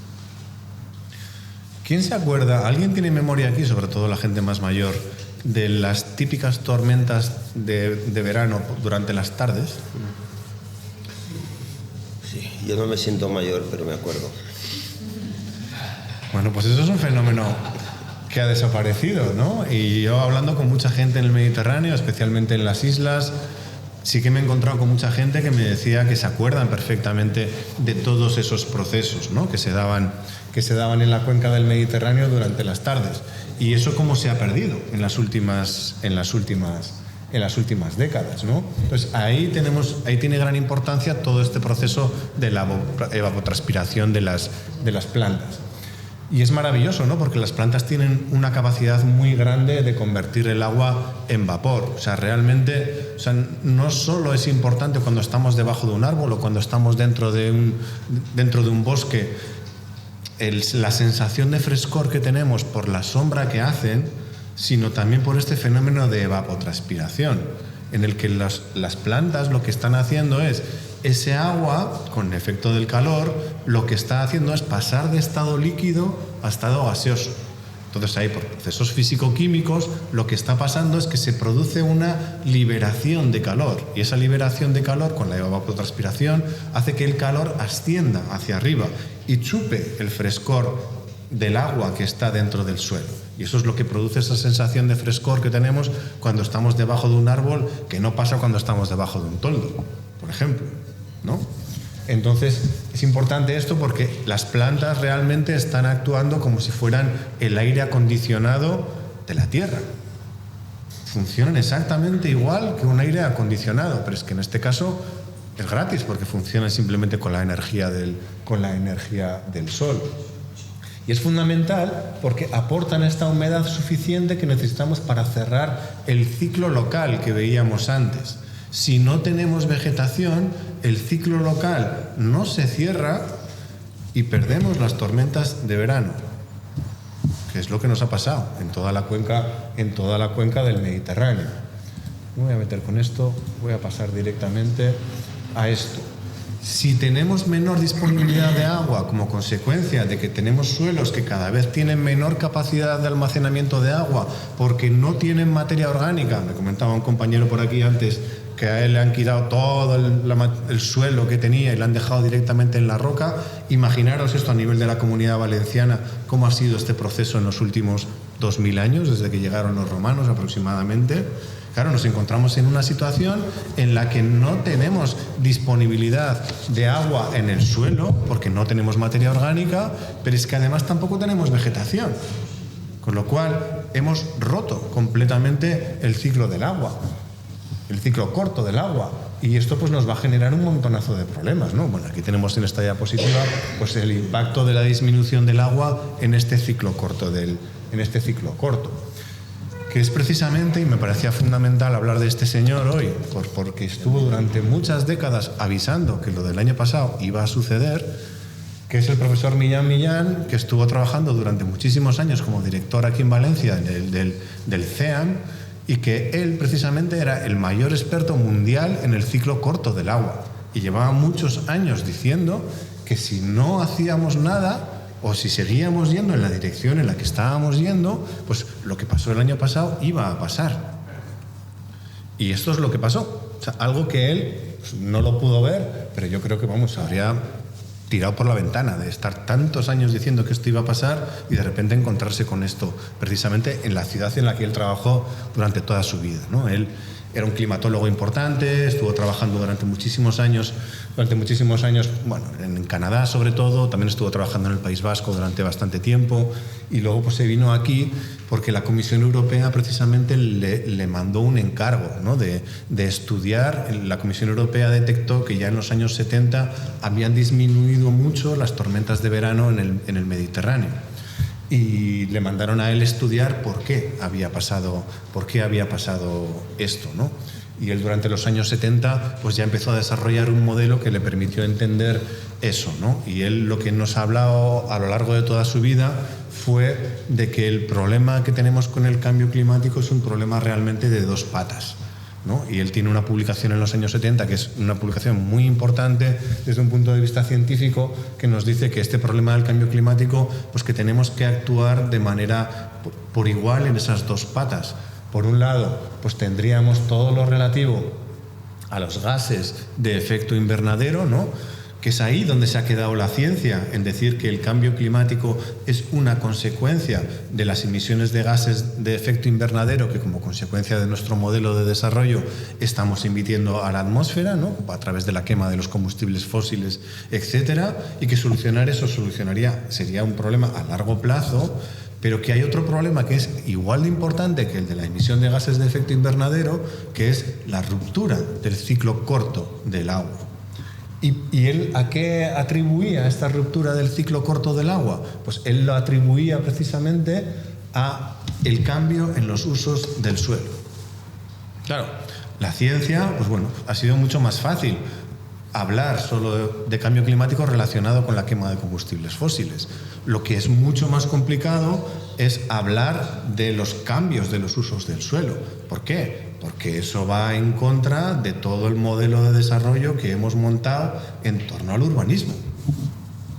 ¿Quién se acuerda? ¿Alguien tiene memoria aquí, sobre todo la gente más mayor, de las típicas tormentas de verano durante las tardes? Sí, yo no me siento mayor, pero me acuerdo. Bueno, pues eso es un fenómeno que ha desaparecido, ¿no? Y yo hablando con mucha gente en el Mediterráneo, especialmente en las islas, sí que me he encontrado con mucha gente que me decía que se acuerdan perfectamente de todos esos procesos, ¿no? que se daban en la cuenca del Mediterráneo durante las tardes. Y eso cómo se ha perdido en las últimas décadas, ¿no? Entonces ahí tiene gran importancia todo este proceso de la evapotranspiración de las plantas. Y es maravilloso, ¿no? Porque las plantas tienen una capacidad muy grande de convertir el agua en vapor. O sea, realmente, no solo es importante cuando estamos debajo de un árbol o cuando estamos dentro de un bosque, la sensación de frescor que tenemos por la sombra que hacen, sino también por este fenómeno de evapotranspiración, en el que las plantas lo que están haciendo es ese agua, con efecto del calor, lo que está haciendo es pasar de estado líquido a estado gaseoso. Entonces ahí, por procesos físico-químicos, lo que está pasando es que se produce una liberación de calor. Y esa liberación de calor, con la evapotranspiración, hace que el calor ascienda hacia arriba y chupe el frescor del agua que está dentro del suelo. Y eso es lo que produce esa sensación de frescor que tenemos cuando estamos debajo de un árbol, que no pasa cuando estamos debajo de un toldo, por ejemplo, ¿no? Entonces, es importante esto porque las plantas realmente están actuando como si fueran el aire acondicionado de la Tierra. Funcionan exactamente igual que un aire acondicionado, pero es que en este caso es gratis porque funcionan simplemente con la energía del sol. Y es fundamental porque aportan esta humedad suficiente que necesitamos para cerrar el ciclo local que veíamos antes. Si no tenemos vegetación, el ciclo local no se cierra y perdemos las tormentas de verano, que es lo que nos ha pasado en toda la cuenca del Mediterráneo. Me voy a meter con esto, voy a pasar directamente a esto. Si tenemos menor disponibilidad de agua como consecuencia de que tenemos suelos que cada vez tienen menor capacidad de almacenamiento de agua porque no tienen materia orgánica, me comentaba un compañero por aquí antes que a él le han quitado todo el suelo que tenía y le han dejado directamente en la roca, imaginaros esto a nivel de la Comunidad Valenciana, cómo ha sido este proceso en los últimos 2000 años, desde que llegaron los romanos aproximadamente. Claro, nos encontramos en una situación en la que no tenemos disponibilidad de agua en el suelo, porque no tenemos materia orgánica, pero es que además tampoco tenemos vegetación. Con lo cual, hemos roto completamente el ciclo del agua, el ciclo corto del agua. Y esto pues nos va a generar un montonazo de problemas, ¿no? Bueno, aquí tenemos en esta diapositiva pues el impacto de la disminución del agua en este ciclo corto, que es precisamente, y me parecía fundamental hablar de este señor hoy, porque estuvo durante muchas décadas avisando que lo del año pasado iba a suceder, que es el profesor Millán Millán, que estuvo trabajando durante muchísimos años como director aquí en Valencia del CEAM, y que él precisamente era el mayor experto mundial en el ciclo corto del agua. Y llevaba muchos años diciendo que si no hacíamos nada, o si seguíamos yendo en la dirección en la que estábamos yendo, pues lo que pasó el año pasado iba a pasar. Y esto es lo que pasó. O sea, algo que él pues, no lo pudo ver, pero yo creo que, habría tirado por la ventana de estar tantos años diciendo que esto iba a pasar y de repente encontrarse con esto, precisamente en la ciudad en la que él trabajó durante toda su vida, ¿no? Él era un climatólogo importante, estuvo trabajando durante muchísimos años, bueno, en Canadá sobre todo, también estuvo trabajando en el País Vasco durante bastante tiempo y luego pues se vino aquí porque la Comisión Europea precisamente le mandó un encargo, ¿no? de estudiar. La Comisión Europea detectó que ya en los años 70 habían disminuido mucho las tormentas de verano en el Mediterráneo. Y le mandaron a él estudiar por qué había pasado esto, ¿no? Y él durante los años 70 pues ya empezó a desarrollar un modelo que le permitió entender eso, ¿no? Y él lo que nos ha hablado a lo largo de toda su vida fue de que el problema que tenemos con el cambio climático es un problema realmente de dos patas, ¿no? Y él tiene una publicación en los años 70 que es una publicación muy importante desde un punto de vista científico que nos dice que este problema del cambio climático pues que tenemos que actuar de manera por igual en esas dos patas. Por un lado, pues tendríamos todo lo relativo a los gases de efecto invernadero, ¿no? Que es ahí donde se ha quedado la ciencia, en decir que el cambio climático es una consecuencia de las emisiones de gases de efecto invernadero que como consecuencia de nuestro modelo de desarrollo estamos emitiendo a la atmósfera, ¿no? A través de la quema de los combustibles fósiles, etcétera, y que solucionar eso sería un problema a largo plazo, pero que hay otro problema que es igual de importante que el de la emisión de gases de efecto invernadero, que es la ruptura del ciclo corto del agua. ¿Y él a qué atribuía esta ruptura del ciclo corto del agua? Pues él lo atribuía precisamente a el cambio en los usos del suelo. Claro, la ciencia, pues bueno, ha sido mucho más fácil hablar solo de cambio climático relacionado con la quema de combustibles fósiles. Lo que es mucho más complicado es hablar de los cambios de los usos del suelo. ¿Por qué? Porque eso va en contra de todo el modelo de desarrollo que hemos montado en torno al urbanismo,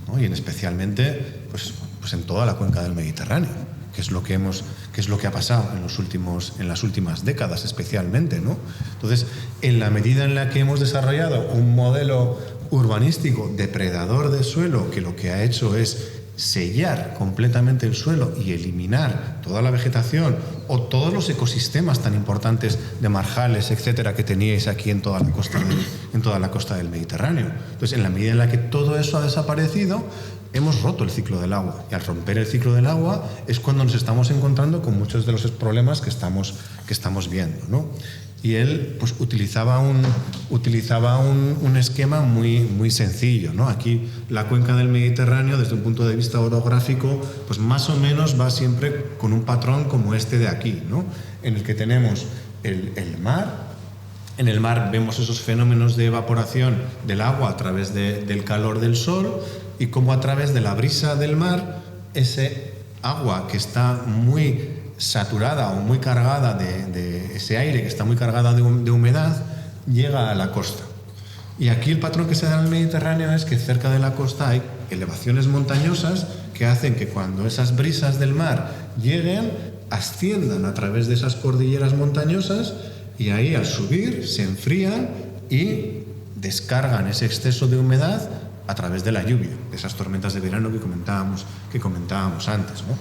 ¿no? Y especialmente pues en toda la cuenca del Mediterráneo, que es lo que ha pasado en las últimas décadas especialmente, ¿no? Entonces, en la medida en la que hemos desarrollado un modelo urbanístico depredador del suelo, que lo que ha hecho es sellar completamente el suelo y eliminar toda la vegetación o todos los ecosistemas tan importantes de marjales, etcétera, que teníais aquí en toda la costa del Mediterráneo. Entonces, en la medida en la que todo eso ha desaparecido, hemos roto el ciclo del agua. Y al romper el ciclo del agua es cuando nos estamos encontrando con muchos de los problemas que estamos viendo, ¿no? Y él pues utilizaba un esquema muy sencillo, ¿no? Aquí la cuenca del Mediterráneo, desde un punto de vista orográfico, pues más o menos va siempre con un patrón como este de aquí, ¿no? En el que tenemos el mar. En el mar vemos esos fenómenos de evaporación del agua a través del calor del sol, y cómo a través de la brisa del mar, ese agua que está muy saturada o muy cargada de ese aire que está muy cargada de humedad, llega a la costa. Y aquí el patrón que se da en el Mediterráneo es que cerca de la costa hay elevaciones montañosas que hacen que cuando esas brisas del mar lleguen, asciendan a través de esas cordilleras montañosas, y ahí al subir se enfrían y descargan ese exceso de humedad a través de la lluvia, de esas tormentas de verano que comentábamos antes, ¿no?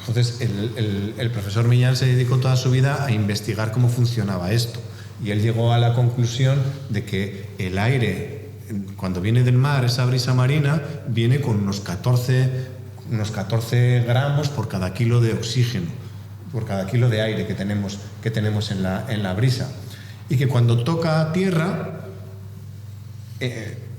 Entonces el profesor Millán se dedicó toda su vida a investigar cómo funcionaba esto, y él llegó a la conclusión de que el aire, cuando viene del mar, esa brisa marina, viene con unos 14 gramos por cada kilo de oxígeno, por cada kilo de aire que tenemos en la brisa, y que cuando toca a tierra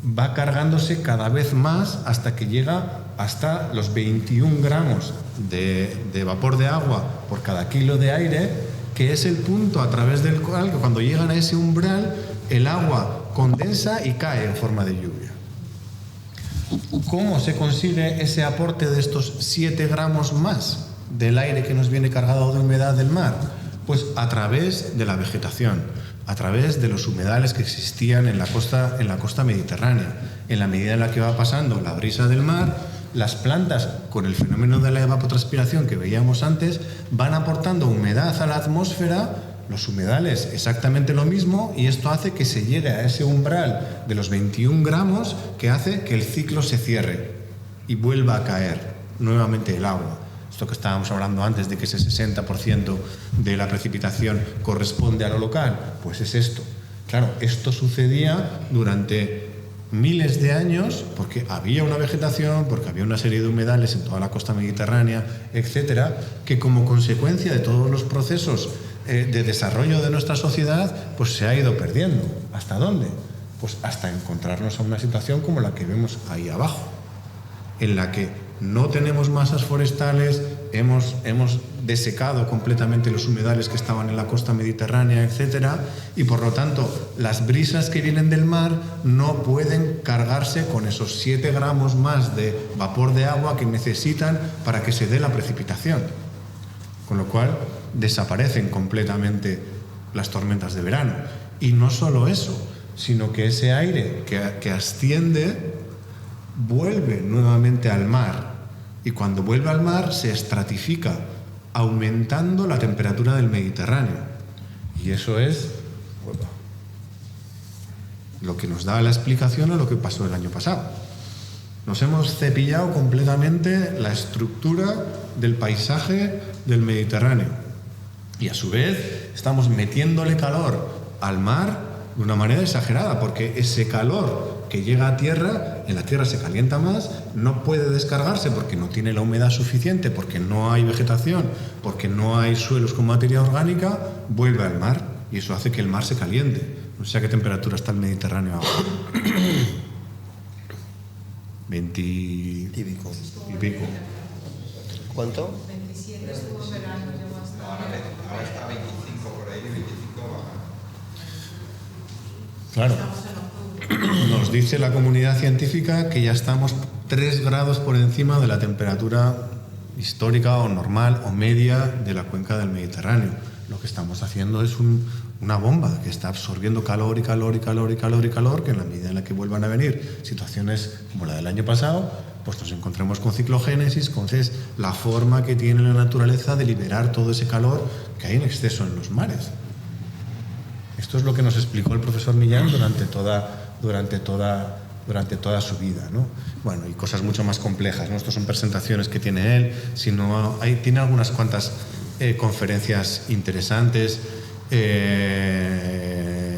va cargándose cada vez más hasta que llega hasta los 21 gramos de vapor de agua por cada kilo de aire, que es el punto a través del cual, cuando llegan a ese umbral, el agua condensa y cae en forma de lluvia. ¿Cómo se consigue ese aporte de estos 7 gramos más del aire que nos viene cargado de humedad del mar? Pues a través de la vegetación, a través de los humedales que existían en la costa mediterránea. En la medida en la que va pasando la brisa del mar, las plantas, con el fenómeno de la evapotranspiración que veíamos antes, van aportando humedad a la atmósfera, los humedales exactamente lo mismo, y esto hace que se llegue a ese umbral de los 21 gramos, que hace que el ciclo se cierre y vuelva a caer nuevamente el agua. Esto que estábamos hablando antes de que ese 60% de la precipitación corresponde a lo local, pues es esto. Claro, esto sucedía durante miles de años porque había una vegetación, porque había una serie de humedales en toda la costa mediterránea, etcétera, que como consecuencia de todos los procesos de desarrollo de nuestra sociedad, pues se ha ido perdiendo. ¿Hasta dónde? Pues hasta encontrarnos a una situación como la que vemos ahí abajo, en la que no tenemos masas forestales, hemos desecado completamente los humedales que estaban en la costa mediterránea, etcétera, y por lo tanto las brisas que vienen del mar no pueden cargarse con esos 7 gramos más de vapor de agua que necesitan para que se dé la precipitación. Con lo cual desaparecen completamente las tormentas de verano. Y no solo eso, sino que ese aire que asciende vuelve nuevamente al mar, y cuando vuelve al mar se estratifica, aumentando la temperatura del Mediterráneo. Y eso es lo que nos da la explicación a lo que pasó el año pasado. Nos hemos cepillado completamente la estructura del paisaje del Mediterráneo, y a su vez estamos metiéndole calor al mar de una manera exagerada, porque ese calor que llega a tierra, en la tierra se calienta más, no puede descargarse porque no tiene la humedad suficiente, porque no hay vegetación, porque no hay suelos con materia orgánica, vuelve al mar, y eso hace que el mar se caliente. No sé a qué temperatura está el Mediterráneo ahora. 20 y pico. ¿Cuánto? 27 estuvo en verano, llegó hasta... Ahora está 25 por ahí, 25 baja. Claro. Nos dice la comunidad científica que ya estamos 3 grados por encima de la temperatura histórica o normal o media de la cuenca del Mediterráneo. Lo que estamos haciendo es una bomba que está absorbiendo calor y calor y calor y calor y calor, que en la medida en la que vuelvan a venir situaciones como la del año pasado, pues nos encontremos con ciclogénesis, con la forma que tiene la naturaleza de liberar todo ese calor que hay en exceso en los mares. Esto es lo que nos explicó el profesor Millán durante toda su vida, ¿no? Bueno, y cosas mucho más complejas, ¿no? Estas son presentaciones que tiene él, tiene algunas cuantas conferencias interesantes.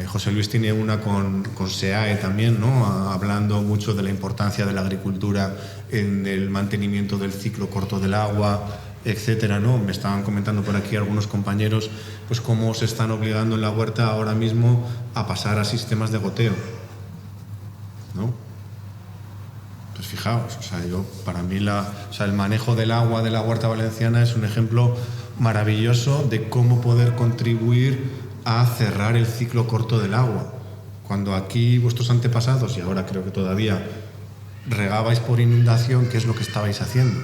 José Luis tiene una con SEAE también, ¿no? Hablando mucho de la importancia de la agricultura en el mantenimiento del ciclo corto del agua, etcétera, ¿no? Me estaban comentando por aquí algunos compañeros pues cómo se están obligando en la huerta ahora mismo a pasar a sistemas de goteo, ¿no? Pues fijaos, o sea, para mí el manejo del agua de la huerta valenciana es un ejemplo maravilloso de cómo poder contribuir a cerrar el ciclo corto del agua. Cuando aquí vuestros antepasados, y ahora creo que todavía, regabais por inundación, ¿qué es lo que estabais haciendo?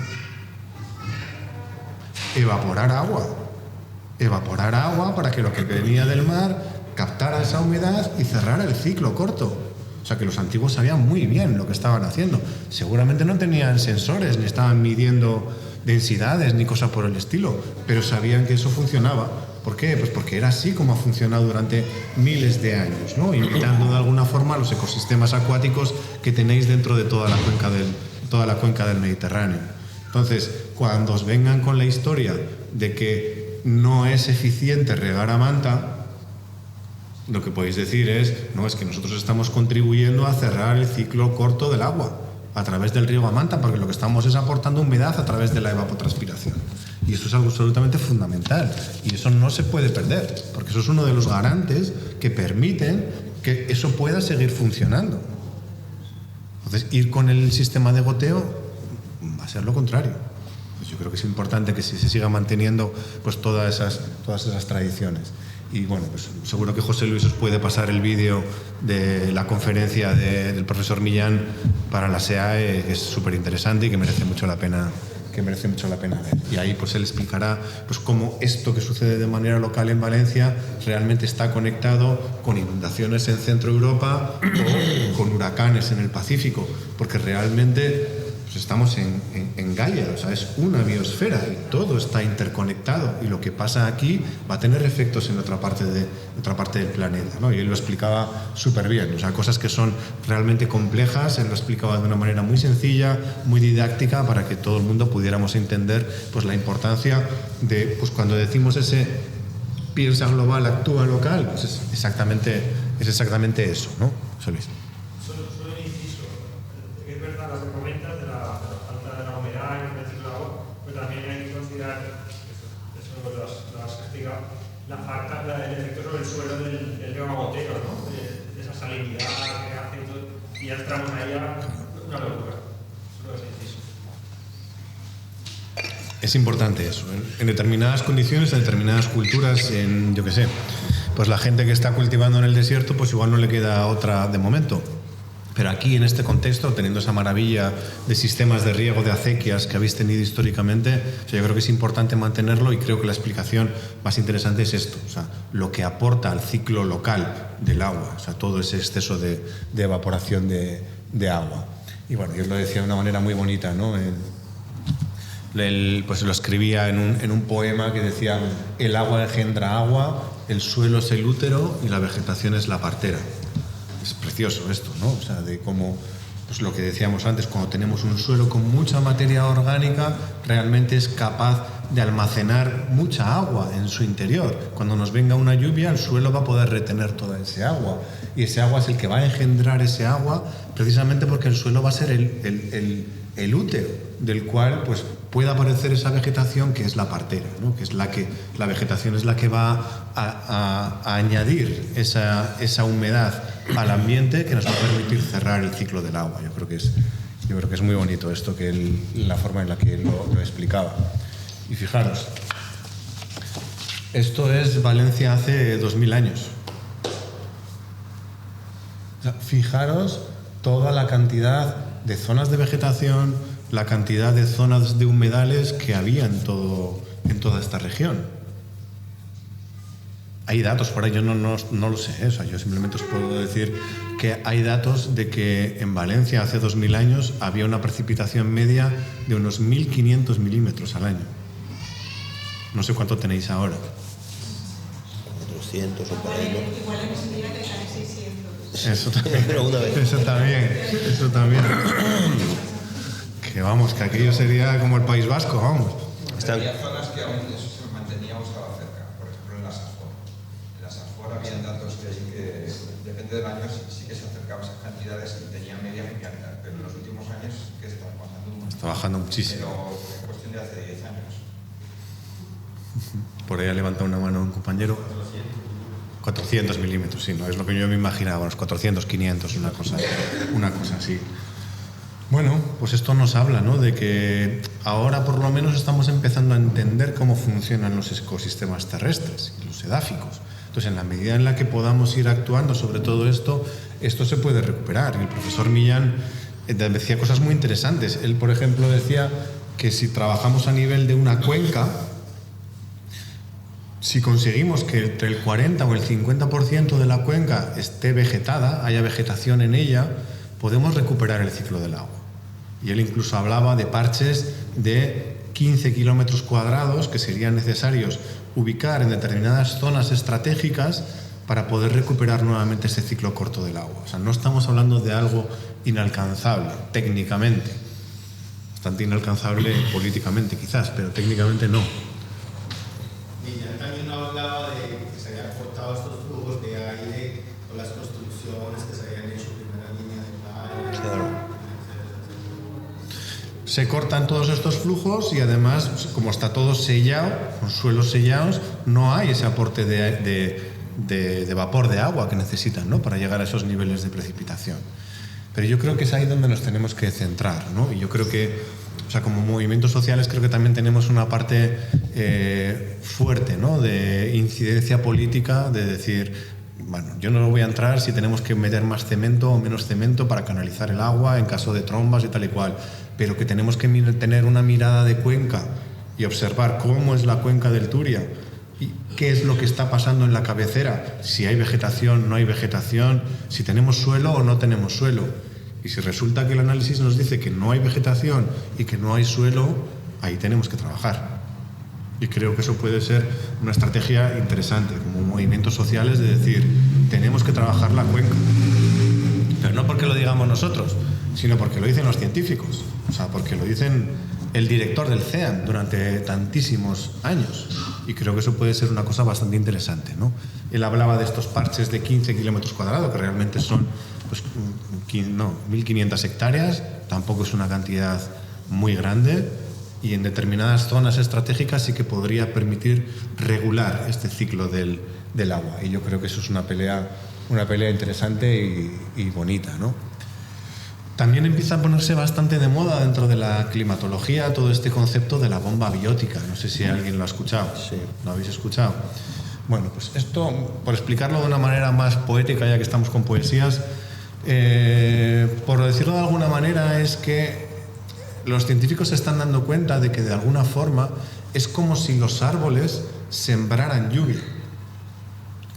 Evaporar agua para que lo que venía del mar captara esa humedad y cerrara el ciclo corto. O sea que los antiguos sabían muy bien lo que estaban haciendo. Seguramente no tenían sensores, ni estaban midiendo densidades, ni cosas por el estilo, pero sabían que eso funcionaba. ¿Por qué? Pues porque era así como ha funcionado durante miles de años, ¿no? Imitando de alguna forma los ecosistemas acuáticos que tenéis dentro de toda la cuenca del Mediterráneo. Entonces, cuando os vengan con la historia de que no es eficiente regar a manta, lo que podéis decir es, no, es que nosotros estamos contribuyendo a cerrar el ciclo corto del agua a través del riego a manta, porque lo que estamos es aportando humedad a través de la evapotranspiración. Y eso es algo absolutamente fundamental. Y eso no se puede perder, porque eso es uno de los garantes que permiten que eso pueda seguir funcionando. Entonces, ir con el sistema de goteo va a ser lo contrario. Pues yo creo que es importante que se siga manteniendo pues todas esas tradiciones. Y bueno, pues seguro que José Luis os puede pasar el vídeo de la conferencia del profesor Millán para la SEAE, que es súper interesante y que merece mucho la pena ver. Y ahí pues él explicará pues cómo esto que sucede de manera local en Valencia realmente está conectado con inundaciones en Centro Europa o con huracanes en el Pacífico, porque realmente pues estamos en Gaia, o sea, es una biosfera y todo está interconectado, y lo que pasa aquí va a tener efectos en otra parte del planeta, ¿no? Y él lo explicaba súper bien, o sea, cosas que son realmente complejas, él lo explicaba de una manera muy sencilla, muy didáctica, para que todo el mundo pudiéramos entender pues la importancia de, pues cuando decimos ese piensa global, actúa local, pues es exactamente eso, ¿no? José Luis. Solo un inciso. Es verdad lo que comentas de la falta de la humedad en el ciclo de agua, pero también hay que considerar, eso lo has explicado, la falta del efecto sobre el suelo del riego a goteo, ¿no? De esa salinidad que hace y todo, y ya entramos ahí a una locura. Solo ese inciso. Es importante eso. En determinadas condiciones, en determinadas culturas, yo qué sé, pues la gente que está cultivando en el desierto, pues igual no le queda otra de momento. Pero aquí, en este contexto, teniendo esa maravilla de sistemas de riego, de acequias que habéis tenido históricamente, o sea, yo creo que es importante mantenerlo, y creo que la explicación más interesante es esto, o sea, lo que aporta al ciclo local del agua, o sea, todo ese exceso de evaporación de agua. Y bueno, yo lo decía de una manera muy bonita, ¿no? Pues lo escribía en un poema que decía: el agua engendra agua, el suelo es el útero y la vegetación es la partera. Es precioso esto, ¿no? O sea, de cómo, pues lo que decíamos antes, cuando tenemos un suelo con mucha materia orgánica, realmente es capaz de almacenar mucha agua en su interior. Cuando nos venga una lluvia, el suelo va a poder retener toda ese agua, y ese agua es el que va a engendrar ese agua, precisamente porque el suelo va a ser el útero del cual pues puede aparecer esa vegetación que es la partera, ¿no? Que es la vegetación es la que va a añadir esa humedad al ambiente, que nos va a permitir cerrar el ciclo del agua. Yo creo que es muy bonito esto, la forma en la que él lo explicaba. Y fijaros, esto es Valencia hace 2000 años. O sea, fijaros toda la cantidad de zonas de vegetación, la cantidad de zonas de humedales que había en toda esta región. Hay datos por ahí, yo no lo sé, o sea, yo simplemente os puedo decir que hay datos de que en Valencia hace 2000 años había una precipitación media de unos 1500 milímetros al año. No sé cuánto tenéis ahora. 400 o por ahí, ¿no? Igual en ese día que sale 600. Eso también. Pero una vez. Eso también. Que vamos, que aquello sería como el País Vasco, vamos. Había zonas que aún eso se mantenía o estaba cerca, por ejemplo en las Asfor. En las Asfor habían datos que depende del año sí que se acercaba a esas cantidades y tenía media muy alta, pero en los últimos años que está bajando mucho. Está bajando muchísimo. Pero en cuestión de hace 10 años. Por ahí ha levantado una mano un compañero. 400 milímetros, sí, no es lo que yo me imaginaba, unos 400, 500, una cosa así. Bueno, pues esto nos habla, ¿no?, de que ahora por lo menos estamos empezando a entender cómo funcionan los ecosistemas terrestres y los edáficos. Entonces, en la medida en la que podamos ir actuando sobre todo esto se puede recuperar. Y el profesor Millán decía cosas muy interesantes. Él, por ejemplo, decía que si trabajamos a nivel de una cuenca, si conseguimos que entre el 40 o el 50% de la cuenca esté vegetada, haya vegetación en ella, podemos recuperar el ciclo del agua. Y él incluso hablaba de parches de 15 kilómetros cuadrados que serían necesarios ubicar en determinadas zonas estratégicas para poder recuperar nuevamente ese ciclo corto del agua. O sea, no estamos hablando de algo inalcanzable técnicamente, bastante inalcanzable políticamente quizás, pero técnicamente no. Millán también hablaba de que se habían cortado estos flujos de aire con las construcciones que se habían hecho en primera línea de playa. Claro. Se cortan todos estos flujos y además, como está todo sellado, con suelos sellados, no hay ese aporte de vapor de agua que necesitan, ¿no?, para llegar a esos niveles de precipitación. Pero yo creo que es ahí donde nos tenemos que centrar, ¿no? Y yo creo que, o sea, como movimientos sociales, creo que también tenemos una parte fuerte, ¿no?, de incidencia política, de decir, bueno, yo no voy a entrar si tenemos que meter más cemento o menos cemento para canalizar el agua en caso de trombas y tal y cual, pero que tenemos que tener una mirada de cuenca y observar cómo es la cuenca del Turia y qué es lo que está pasando en la cabecera, si hay vegetación, no hay vegetación, si tenemos suelo o no tenemos suelo. Y si resulta que el análisis nos dice que no hay vegetación y que no hay suelo, ahí tenemos que trabajar. Y creo que eso puede ser una estrategia interesante, como movimientos sociales, de decir, tenemos que trabajar la cuenca. Pero no porque lo digamos nosotros, sino porque lo dicen los científicos. O sea, porque lo dicen el director del CEAN durante tantísimos años. Y creo que eso puede ser una cosa bastante interesante, ¿no? Él hablaba de estos parches de 15 kilómetros cuadrados, que realmente son, pues, 1.500 hectáreas, tampoco es una cantidad muy grande, y en determinadas zonas estratégicas sí que podría permitir regular este ciclo del agua. Y yo creo que eso es una pelea interesante y bonita, ¿no? También empieza a ponerse bastante de moda dentro de la climatología todo este concepto de la bomba biótica. No sé si alguien lo ha escuchado. Sí. ¿Lo habéis escuchado? Bueno, pues esto, por explicarlo de una manera más poética, ya que estamos con poesías, por decirlo de alguna manera, es que los científicos se están dando cuenta de que de alguna forma es como si los árboles sembraran lluvia.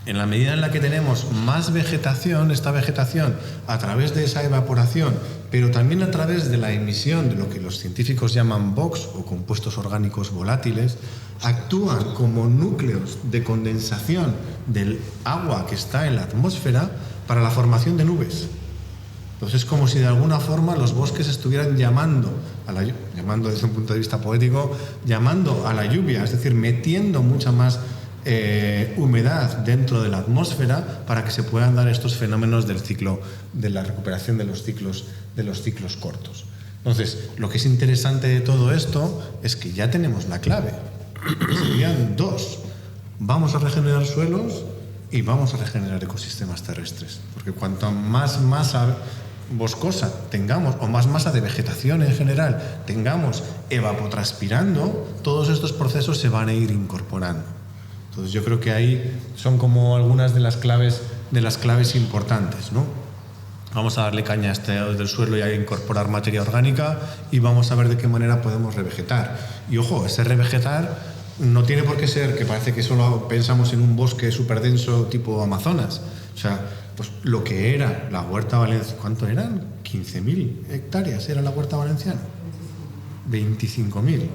En la medida en la que tenemos más vegetación, esta vegetación a través de esa evaporación, pero también a través de la emisión de lo que los científicos llaman VOX o compuestos orgánicos volátiles, actúan como núcleos de condensación del agua que está en la atmósfera para la formación de nubes. Entonces es como si de alguna forma los bosques estuvieran llamando desde un punto de vista poético, llamando a la lluvia, es decir, metiendo mucha más humedad dentro de la atmósfera para que se puedan dar estos fenómenos del ciclo, de la recuperación de los ciclos cortos. Entonces, lo que es interesante de todo esto es que ya tenemos la clave. Serían dos. Vamos a regenerar suelos y vamos a regenerar ecosistemas terrestres. Porque cuanto más masa boscosa tengamos, o más masa de vegetación en general tengamos evapotranspirando, todos estos procesos se van a ir incorporando. Entonces yo creo que ahí son como algunas de las claves importantes, ¿no? Vamos a darle caña a este del suelo y a incorporar materia orgánica y vamos a ver de qué manera podemos revegetar. Y ojo, ese revegetar no tiene por qué ser que parece que solo pensamos en un bosque súper denso tipo Amazonas. O sea, pues lo que era la huerta valenciana, ¿cuánto eran? 15.000 hectáreas era la huerta valenciana. 25.000.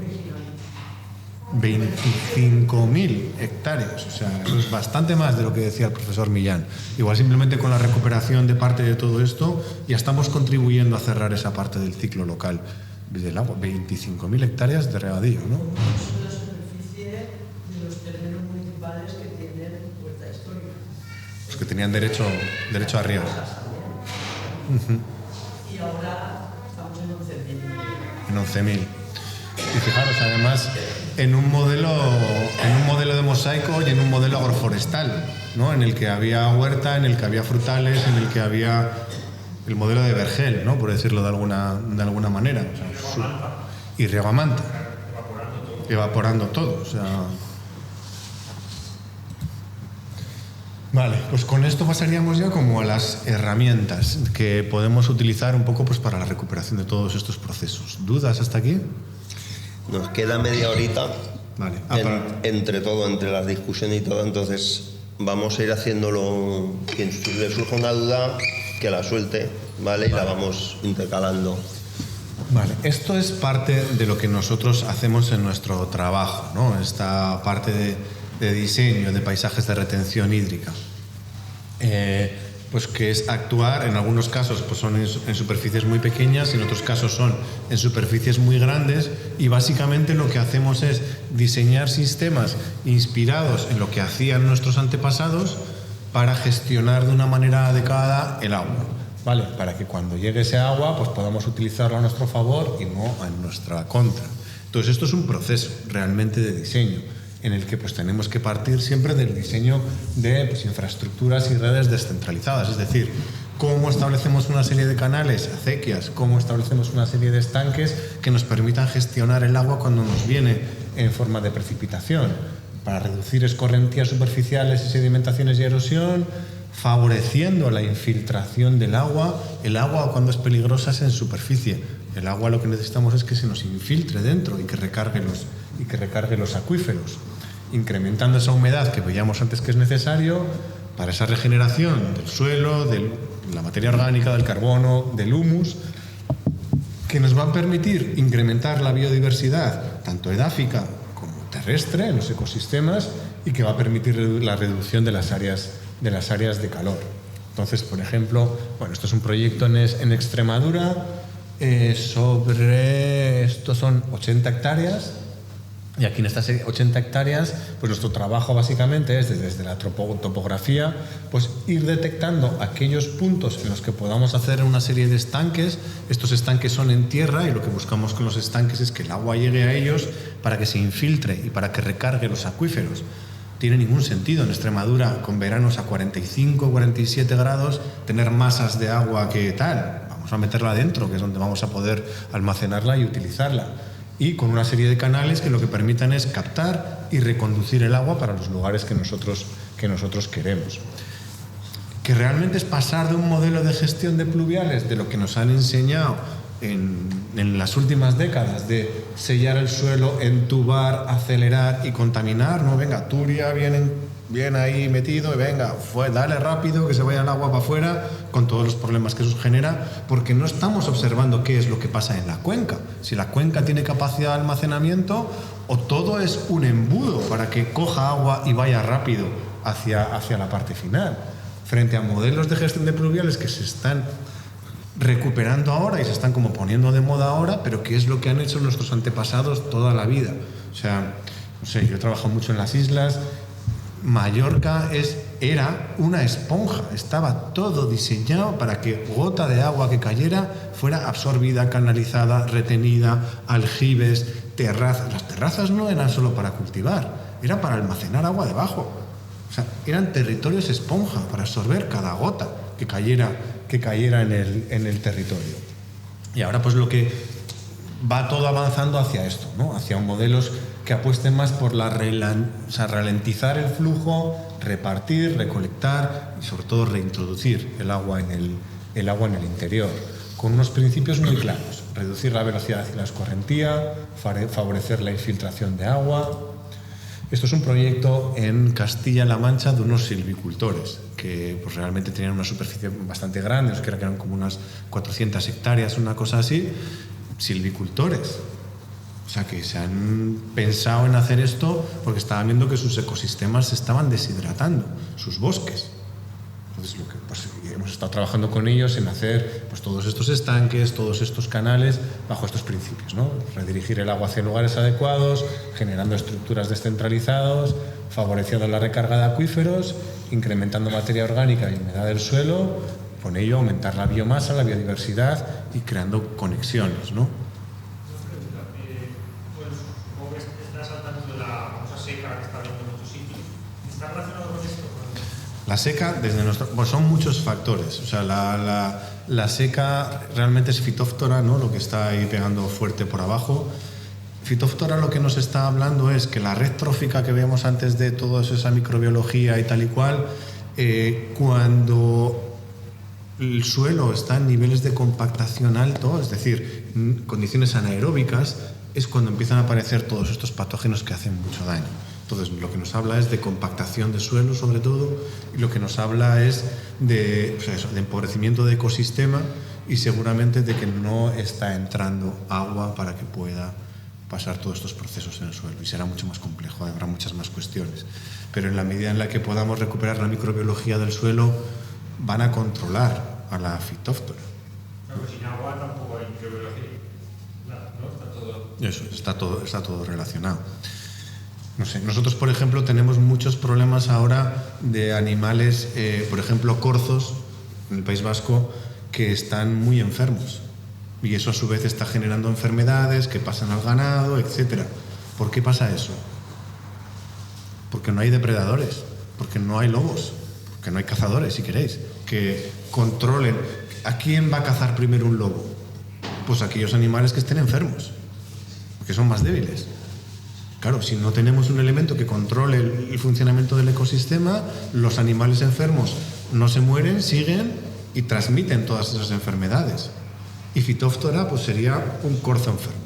25.000 hectáreas, o sea, eso es bastante más de lo que decía el profesor Millán. Igual simplemente con la recuperación de parte de todo esto ya estamos contribuyendo a cerrar esa parte del ciclo local del agua. 25.000 hectáreas de regadío, ¿no? Es la superficie de los terrenos municipales que tienen huerta histórica. Los que tenían derecho a riego. Y ahora estamos en 11.000. En 11.000. Y fijaros, además, en un modelo de mosaico y en un modelo agroforestal, ¿no? En el que había huerta, en el que había frutales, en el que había el modelo de vergel, ¿no? Por decirlo de alguna manera. O sea, y riego a manta. Evaporando todo. O sea... Vale, pues con esto pasaríamos ya como a las herramientas que podemos utilizar un poco pues para la recuperación de todos estos procesos. ¿Dudas hasta aquí? Nos queda media horita. Vale. Entre todo, entre la discusión y todo, entonces vamos a ir haciéndolo. Quien le surja una duda, que la suelte, ¿vale? Y la vamos intercalando. Vale, esto es parte de lo que nosotros hacemos en nuestro trabajo, ¿no? Esta parte de diseño de paisajes de retención hídrica. Pues que es actuar, en algunos casos pues son en superficies muy pequeñas, en otros casos son en superficies muy grandes, y básicamente lo que hacemos es diseñar sistemas inspirados en lo que hacían nuestros antepasados para gestionar de una manera adecuada el agua, ¿vale? Para que cuando llegue ese agua pues podamos utilizarla a nuestro favor y no en nuestra contra. Entonces esto es un proceso realmente de diseño, en el que pues tenemos que partir siempre del diseño de pues, infraestructuras y redes descentralizadas, es decir, cómo establecemos una serie de canales, acequias, cómo establecemos una serie de estanques que nos permitan gestionar el agua cuando nos viene en forma de precipitación, para reducir escorrentías superficiales y sedimentaciones y erosión, favoreciendo la infiltración del agua. El agua cuando es peligrosa es en superficie, el agua lo que necesitamos es que se nos infiltre dentro y que recargue los acuíferos, incrementando esa humedad que veíamos antes que es necesario para esa regeneración del suelo, de la materia orgánica, del carbono, del humus, que nos va a permitir incrementar la biodiversidad, tanto edáfica como terrestre, en los ecosistemas, y que va a permitir la reducción de las áreas de calor. Entonces, por ejemplo, bueno, esto es un proyecto en Extremadura, estos son 80 hectáreas, y aquí en estas 80 hectáreas pues nuestro trabajo básicamente es desde la topografía pues ir detectando aquellos puntos en los que podamos hacer una serie de estanques. Estos estanques son en tierra y lo que buscamos con los estanques es que el agua llegue a ellos para que se infiltre y para que recargue los acuíferos. Tiene ningún sentido en Extremadura con veranos a 45, 47 grados tener masas de agua que tal. Vamos a meterla adentro, que es donde vamos a poder almacenarla y utilizarla. Y con una serie de canales que lo que permitan es captar y reconducir el agua para los lugares que nosotros queremos. Que realmente es pasar de un modelo de gestión de pluviales, de lo que nos han enseñado en las últimas décadas, de sellar el suelo, entubar, acelerar y contaminar, ¿no? Venga, Turia bien ahí metido y venga, dale rápido que se vaya el agua para afuera, con todos los problemas que eso genera, porque no estamos observando qué es lo que pasa en la cuenca. Si la cuenca tiene capacidad de almacenamiento o todo es un embudo para que coja agua y vaya rápido hacia la parte final. Frente a modelos de gestión de pluviales que se están recuperando ahora y se están como poniendo de moda ahora, pero que es lo que han hecho nuestros antepasados toda la vida. O sea, no sé, yo he trabajado mucho en las islas. Mallorca era una esponja, estaba todo diseñado para que gota de agua que cayera fuera absorbida, canalizada, retenida, aljibes, terrazas. Las terrazas no eran solo para cultivar, era para almacenar agua debajo. O sea, eran territorios esponja para absorber cada gota que cayera en el territorio. Y ahora pues lo que va todo avanzando hacia esto, ¿no? Hacia modelos que apuesten más por ralentizar el flujo, repartir, recolectar y sobre todo reintroducir el agua en el interior, con unos principios muy claros: reducir la velocidad y la escorrentía, favorecer la infiltración de agua. Esto es un proyecto en Castilla-La Mancha de unos silvicultores que pues, realmente tenían una superficie bastante grande, creo que eran como unas 400 hectáreas, una cosa así. Silvicultores. O sea, que se han pensado en hacer esto porque estaban viendo que sus ecosistemas se estaban deshidratando, sus bosques. Entonces, pues, hemos estado trabajando con ellos en hacer pues, todos estos estanques, todos estos canales, bajo estos principios, ¿no? Redirigir el agua hacia lugares adecuados, generando estructuras descentralizadas, favoreciendo la recarga de acuíferos, incrementando materia orgánica y humedad del suelo, con ello aumentar la biomasa, la biodiversidad y creando conexiones, ¿no? La seca, son muchos factores. O sea, la seca realmente es Phytophthora, ¿no? Lo que está ahí pegando fuerte por abajo. Phytophthora lo que nos está hablando es que la red trófica que veíamos antes de toda esa microbiología y tal y cual, cuando el suelo está en niveles de compactación alto, es decir, condiciones anaeróbicas, es cuando empiezan a aparecer todos estos patógenos que hacen mucho daño. Entonces, lo que nos habla es de compactación de suelo, sobre todo, y lo que nos habla es de empobrecimiento de ecosistema y seguramente de que no está entrando agua para que pueda pasar todos estos procesos en el suelo. Y será mucho más complejo, habrá muchas más cuestiones. Pero en la medida en la que podamos recuperar la microbiología del suelo, van a controlar a la Phytophthora. Pero sin agua tampoco hay microbiología. ¿No? Está todo... Eso, está todo relacionado. No sé, nosotros, por ejemplo, tenemos muchos problemas ahora de animales, por ejemplo, corzos, en el País Vasco, que están muy enfermos. Y eso, a su vez, está generando enfermedades que pasan al ganado, etc. ¿Por qué pasa eso? Porque no hay depredadores, porque no hay lobos, porque no hay cazadores, si queréis, que controlen. ¿A quién va a cazar primero un lobo? Pues a aquellos animales que estén enfermos, porque son más débiles. Claro, si no tenemos un elemento que controle el funcionamiento del ecosistema, los animales enfermos no se mueren, siguen y transmiten todas esas enfermedades. Y Phytophthora pues sería un corzo enfermo,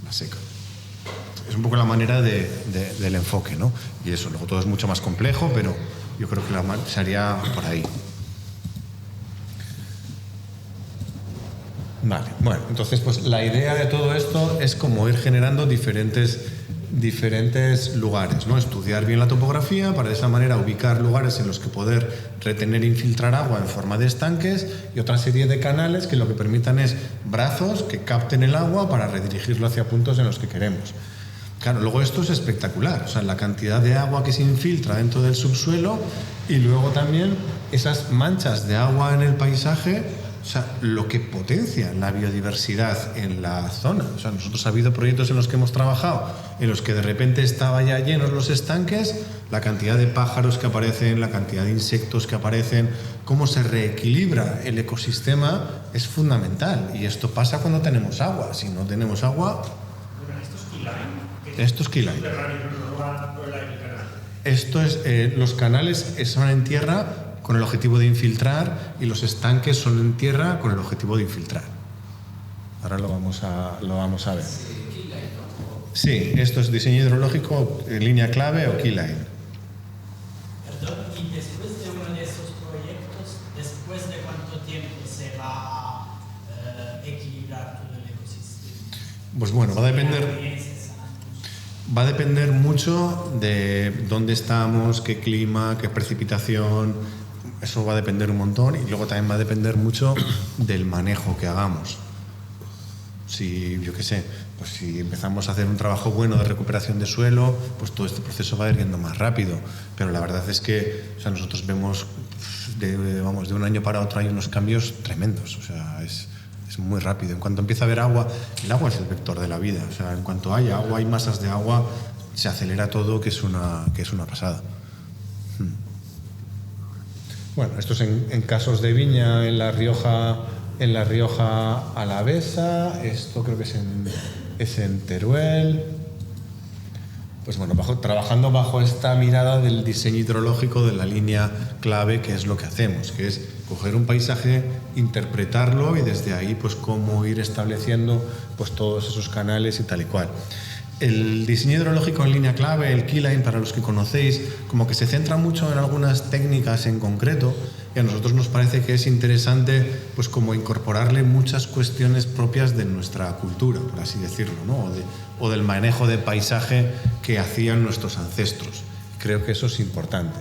la seca. Es un poco la manera del enfoque, ¿no? Y eso, luego todo es mucho más complejo, pero yo creo que se haría por ahí. Vale, bueno, entonces pues la idea de todo esto es como ir generando diferentes lugares, ¿no? Estudiar bien la topografía para de esa manera ubicar lugares en los que poder retener e infiltrar agua en forma de estanques y otra serie de canales que lo que permitan es brazos que capten el agua para redirigirlo hacia puntos en los que queremos. Claro, luego esto es espectacular, o sea, la cantidad de agua que se infiltra dentro del subsuelo y luego también esas manchas de agua en el paisaje. O sea, lo que potencia la biodiversidad en la zona. O sea, nosotros ha habido proyectos en los que hemos trabajado, en los que de repente estaban ya llenos los estanques, la cantidad de pájaros que aparecen, la cantidad de insectos que aparecen, cómo se reequilibra el ecosistema es fundamental. Y esto pasa cuando tenemos agua. Si no tenemos agua... Esto es keyline. Esto es... los canales son en tierra con el objetivo de infiltrar y los estanques son en tierra con el objetivo de infiltrar. Ahora lo vamos a ver. Sí, esto es diseño hidrológico en línea clave o keyline. Perdón, y después de uno de esos proyectos, ¿después de cuánto tiempo se va a equilibrar todo el ecosistema? Pues bueno, va a depender mucho de dónde estamos, qué clima, qué precipitación. Eso va a depender un montón y luego también va a depender mucho del manejo que hagamos. Si, yo qué sé, pues si empezamos a hacer un trabajo bueno de recuperación de suelo, pues todo este proceso va a ir yendo más rápido. Pero la verdad es que, o sea, nosotros vemos de un año para otro hay unos cambios tremendos. O sea, es muy rápido. En cuanto empieza a haber agua, el agua es el vector de la vida. O sea, en cuanto hay agua, hay masas de agua, se acelera todo, que es una pasada. Bueno, esto es en casos de viña en la Rioja Alavesa. Esto creo que es en Teruel. Pues bueno, trabajando bajo esta mirada del diseño hidrológico de la línea clave, que es lo que hacemos, que es coger un paisaje, interpretarlo y desde ahí pues cómo ir estableciendo pues todos esos canales y tal y cual. El diseño hidrológico en línea clave, el keyline, para los que conocéis, como que se centra mucho en algunas técnicas en concreto y a nosotros nos parece que es interesante pues como incorporarle muchas cuestiones propias de nuestra cultura, por así decirlo, ¿no? o del manejo de paisaje que hacían nuestros ancestros. Creo que eso es importante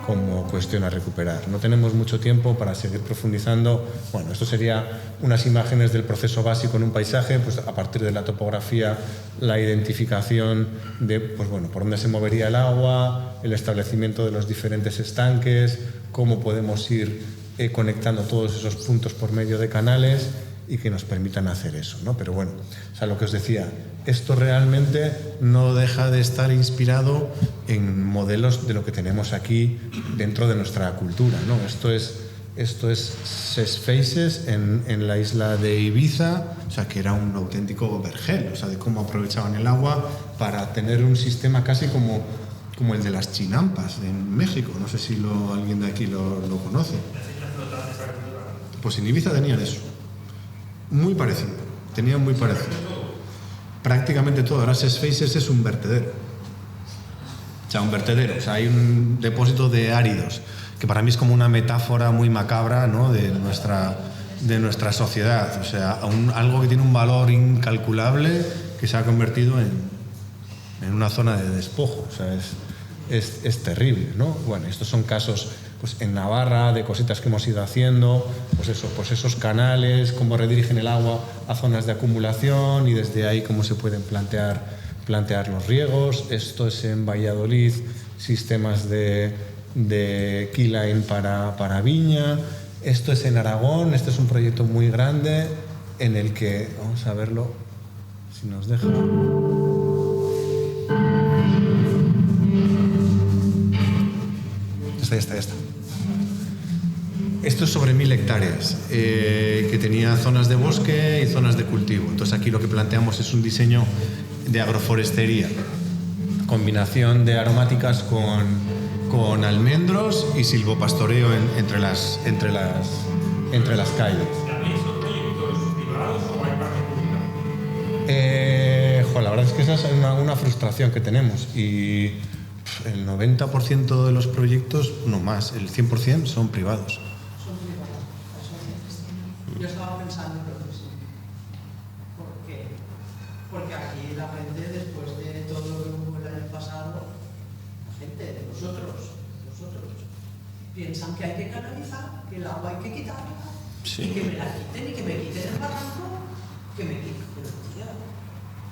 como cuestión a recuperar. No tenemos mucho tiempo para seguir profundizando. Bueno, esto sería unas imágenes del proceso básico en un paisaje, pues a partir de la topografía, la identificación de, pues bueno, por dónde se movería el agua, el establecimiento de los diferentes estanques, cómo podemos ir conectando todos esos puntos por medio de canales y que nos permitan hacer eso, ¿no? Pero bueno, o sea, lo que os decía, esto realmente no deja de estar inspirado en modelos de lo que tenemos aquí dentro de nuestra cultura, ¿no? Esto es Ses Faces en la isla de Ibiza, o sea, que era un auténtico vergel, o sea, de cómo aprovechaban el agua para tener un sistema casi como el de las chinampas en México. No sé si alguien de aquí lo conoce. Pues en Ibiza tenían eso. Muy parecido. Tenían muy parecido. Prácticamente todo. Ahora Ses Faces es un vertedero. O sea, un vertedero. O sea, hay un depósito de áridos, que para mí es como una metáfora muy macabra, ¿no?, de nuestra sociedad. O sea, algo que tiene un valor incalculable que se ha convertido en una zona de despojo. O sea, es terrible, ¿no? Bueno, estos son casos, pues en Navarra, de cositas que hemos ido haciendo, pues esos canales, cómo redirigen el agua a zonas de acumulación y desde ahí cómo se pueden plantear los riegos. Esto es en Valladolid, sistemas de keyline para viña. Esto es en Aragón, este es un proyecto muy grande en el que, vamos a verlo, si nos deja. Ya está. Esto es sobre 1000 hectáreas, que tenía zonas de bosque y zonas de cultivo. Entonces aquí lo que planteamos es un diseño de agroforestería, combinación de aromáticas con almendros y silvopastoreo entre las calles. ¿También son proyectos privados o hay parte pública? La verdad es que esa es una frustración que tenemos y el 90% de los proyectos, no más, el 100% son privados. Son privados. Yo estaba pensando que sí. ¿Por qué? Porque aquí la gente, después de todo lo que hubo el año pasado, la gente, nosotros, piensan que hay que canalizar, que el agua hay que quitarla, Sí. y que me la quiten, y que me quiten el barranco, que me quiten.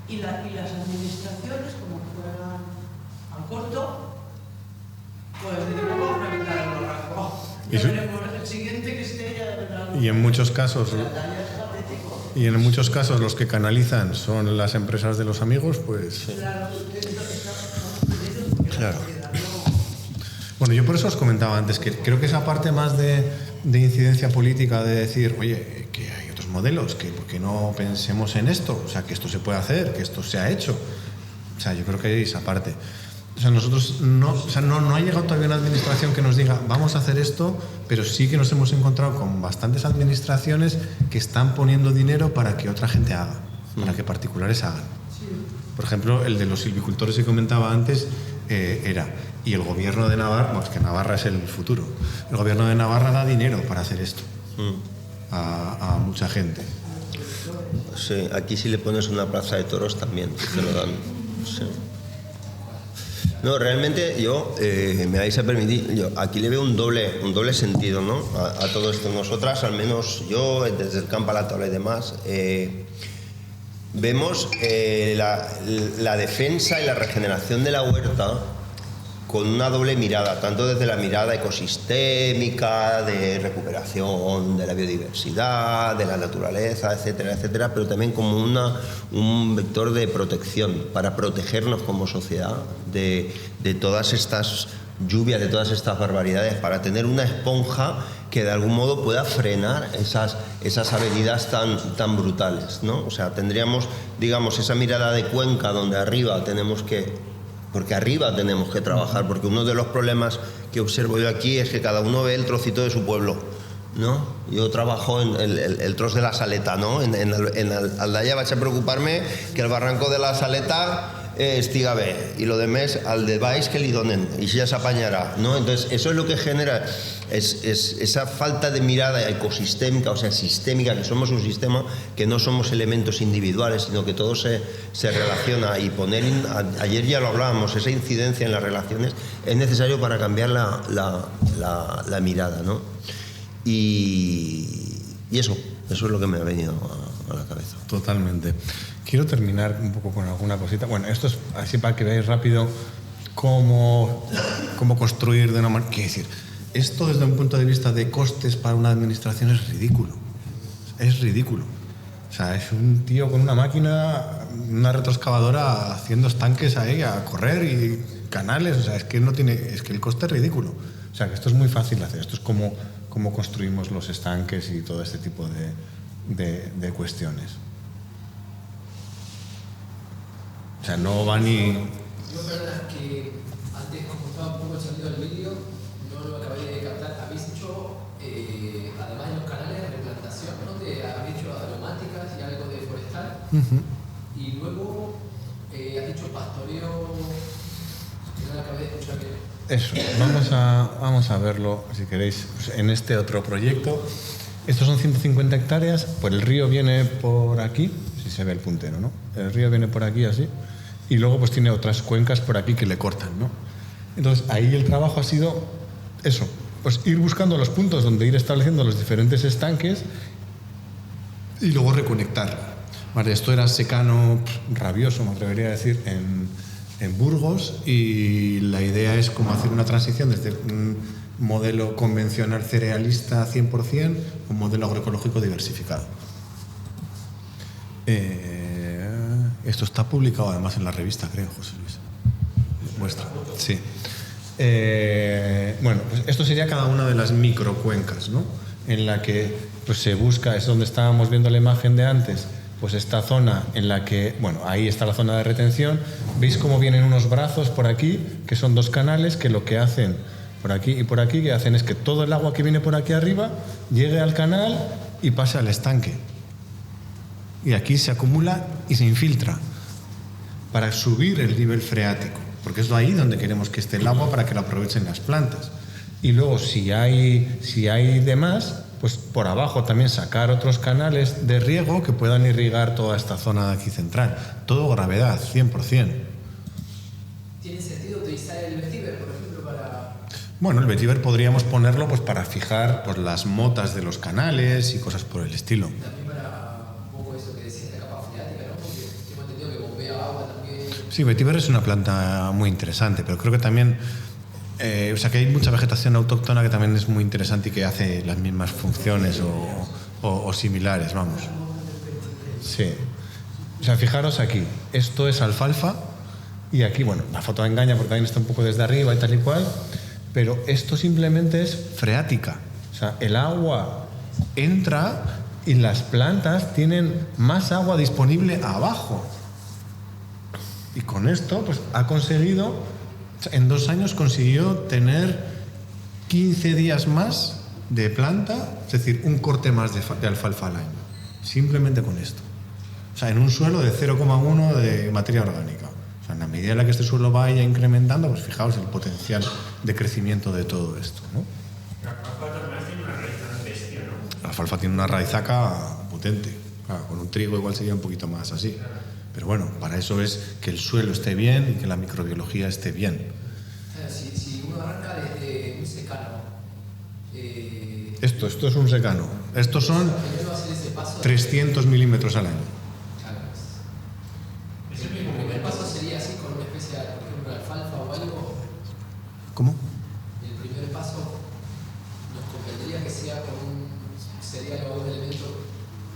Y las administraciones, como fueran al corto, pues digo, vamos a quitar el barranco. Ya veremos el siguiente que esté, ya verán. Y en muchos casos los que canalizan son las empresas de los amigos, pues... Claro. Bueno, yo por eso os comentaba antes que creo que esa parte más de incidencia política, de decir, oye, que hay otros modelos, que ¿por qué no pensemos en esto? O sea, que esto se puede hacer, que esto se ha hecho. O sea, yo creo que hay esa parte. O sea, nosotros no ha llegado todavía una administración que nos diga vamos a hacer esto, pero sí que nos hemos encontrado con bastantes administraciones que están poniendo dinero para que otra gente haga, para que particulares hagan. Por ejemplo, el de los silvicultores que comentaba antes y el gobierno de Navarra, bueno, es que Navarra es el futuro, el gobierno de Navarra da dinero para hacer esto a mucha gente. Sí, aquí si le pones una plaza de toros también te lo dan. Sí. No, realmente yo, me vais a permitir, yo aquí le veo un doble sentido, ¿no?, a todo esto. Nosotras, al menos yo, desde el campo a la tabla y demás, vemos la defensa y la regeneración de la huerta con una doble mirada, tanto desde la mirada ecosistémica, de recuperación de la biodiversidad, de la naturaleza, etcétera, etcétera, pero también como un vector de protección, para protegernos como sociedad de todas estas lluvias, de todas estas barbaridades, para tener una esponja que de algún modo pueda frenar esas avenidas tan brutales, ¿no? O sea, tendríamos, digamos, esa mirada de cuenca donde arriba tenemos que trabajar, porque uno de los problemas que observo yo aquí es que cada uno ve el trocito de su pueblo, ¿no? Yo trabajo en el trozo de la Saleta, ¿no? En Aldaya vaig a preocuparme que el barranco de la Saleta estiga bé, y lo demás al de baix que li donen, y ya se apañará, ¿no? Entonces eso es lo que genera es esa falta de mirada ecosistémica, o sea, sistémica, que somos un sistema, que no somos elementos individuales, sino que todo se relaciona, y ayer ya lo hablábamos, esa incidencia en las relaciones es necesario para cambiar la mirada, ¿no? Y eso es lo que me ha venido a la cabeza. Totalmente. Quiero terminar un poco con alguna cosita. Bueno, esto es así para que veáis rápido cómo construir de una manera... Quiero decir, esto desde un punto de vista de costes para una administración es ridículo. Es ridículo. O sea, es un tío con una máquina, una retroexcavadora haciendo estanques ahí a correr y canales. O sea, es que el coste es ridículo. O sea, que esto es muy fácil de hacer. Esto es como construimos los estanques y todo este tipo de cuestiones. O sea, no va ni... Yo, perdona, que antes, como estaba un poco el sonido del vídeo, no lo acabé de captar. Habéis hecho, además de los canales de replantación, ¿no? Habéis hecho aromáticas y algo de forestal. Y luego has dicho pastoreo. No lo acabé de escuchar bien. Eso, vamos a verlo, si queréis, pues en este otro proyecto. Estos son 150 hectáreas, pues el río viene por aquí, si se ve el puntero, ¿no? El río viene por aquí así, y luego pues tiene otras cuencas por aquí que le cortan, ¿no? Entonces ahí el trabajo ha sido eso, pues ir buscando los puntos donde ir estableciendo los diferentes estanques y luego reconectar. Vale, esto era secano rabioso, me atrevería a decir, en Burgos, y la idea es como hacer una transición desde un modelo convencional cerealista 100% a un modelo agroecológico diversificado. Esto está publicado además en la revista, creo, José Luis. Vuestra. Sí. Bueno, pues esto sería cada una de las microcuencas, ¿no? En la que pues, se busca, es donde estábamos viendo la imagen de antes, pues esta zona en la que, bueno, ahí está la zona de retención. ¿Veis cómo vienen unos brazos por aquí, que son dos canales que lo que hacen por aquí y por aquí, que hacen es que todo el agua que viene por aquí arriba llegue al canal y pase al estanque? Y aquí se acumula y se infiltra para subir el nivel freático, porque es ahí donde queremos que esté el agua para que lo aprovechen las plantas. Y luego, si hay de más, pues por abajo también sacar otros canales de riego que puedan irrigar toda esta zona de aquí central. Todo gravedad, 100%. ¿Tiene sentido utilizar el vetiver, por ejemplo, para...? Bueno, el vetiver podríamos ponerlo pues para fijar pues, las motas de los canales y cosas por el estilo. También para un poco eso que decías de la capa freática, ¿no? Porque tengo entendido que bombea agua también. Sí, vetiver es una planta muy interesante, pero creo que también... o sea, que hay mucha vegetación autóctona que también es muy interesante y que hace las mismas funciones o similares, vamos. Sí. O sea, fijaros aquí, esto es alfalfa y aquí, bueno, la foto engaña porque también está un poco desde arriba y tal y cual, pero esto simplemente es freática. O sea, el agua entra y las plantas tienen más agua disponible abajo. Y con esto, pues ha conseguido... En 2 años consiguió tener 15 días más de planta, es decir, un corte más de alfalfa al año. Simplemente con esto. O sea, en un suelo de 0,1 de materia orgánica. O sea, en la medida en la que este suelo vaya incrementando, pues fijaos el potencial de crecimiento de todo esto, ¿no? La alfalfa también tiene una raíz tan bestia, ¿no? La alfalfa tiene una raizaca potente. Claro, con un trigo igual sería un poquito más así. Pero bueno, para eso es que el suelo esté bien y que la microbiología esté bien. Si uno arranca desde un secano... Esto es un secano. Estos son 300 milímetros al año. El primer paso sería así con una especie de, por ejemplo, alfalfa o algo. ¿Cómo? El primer paso nos convendría que sea con un cereal o un elemento.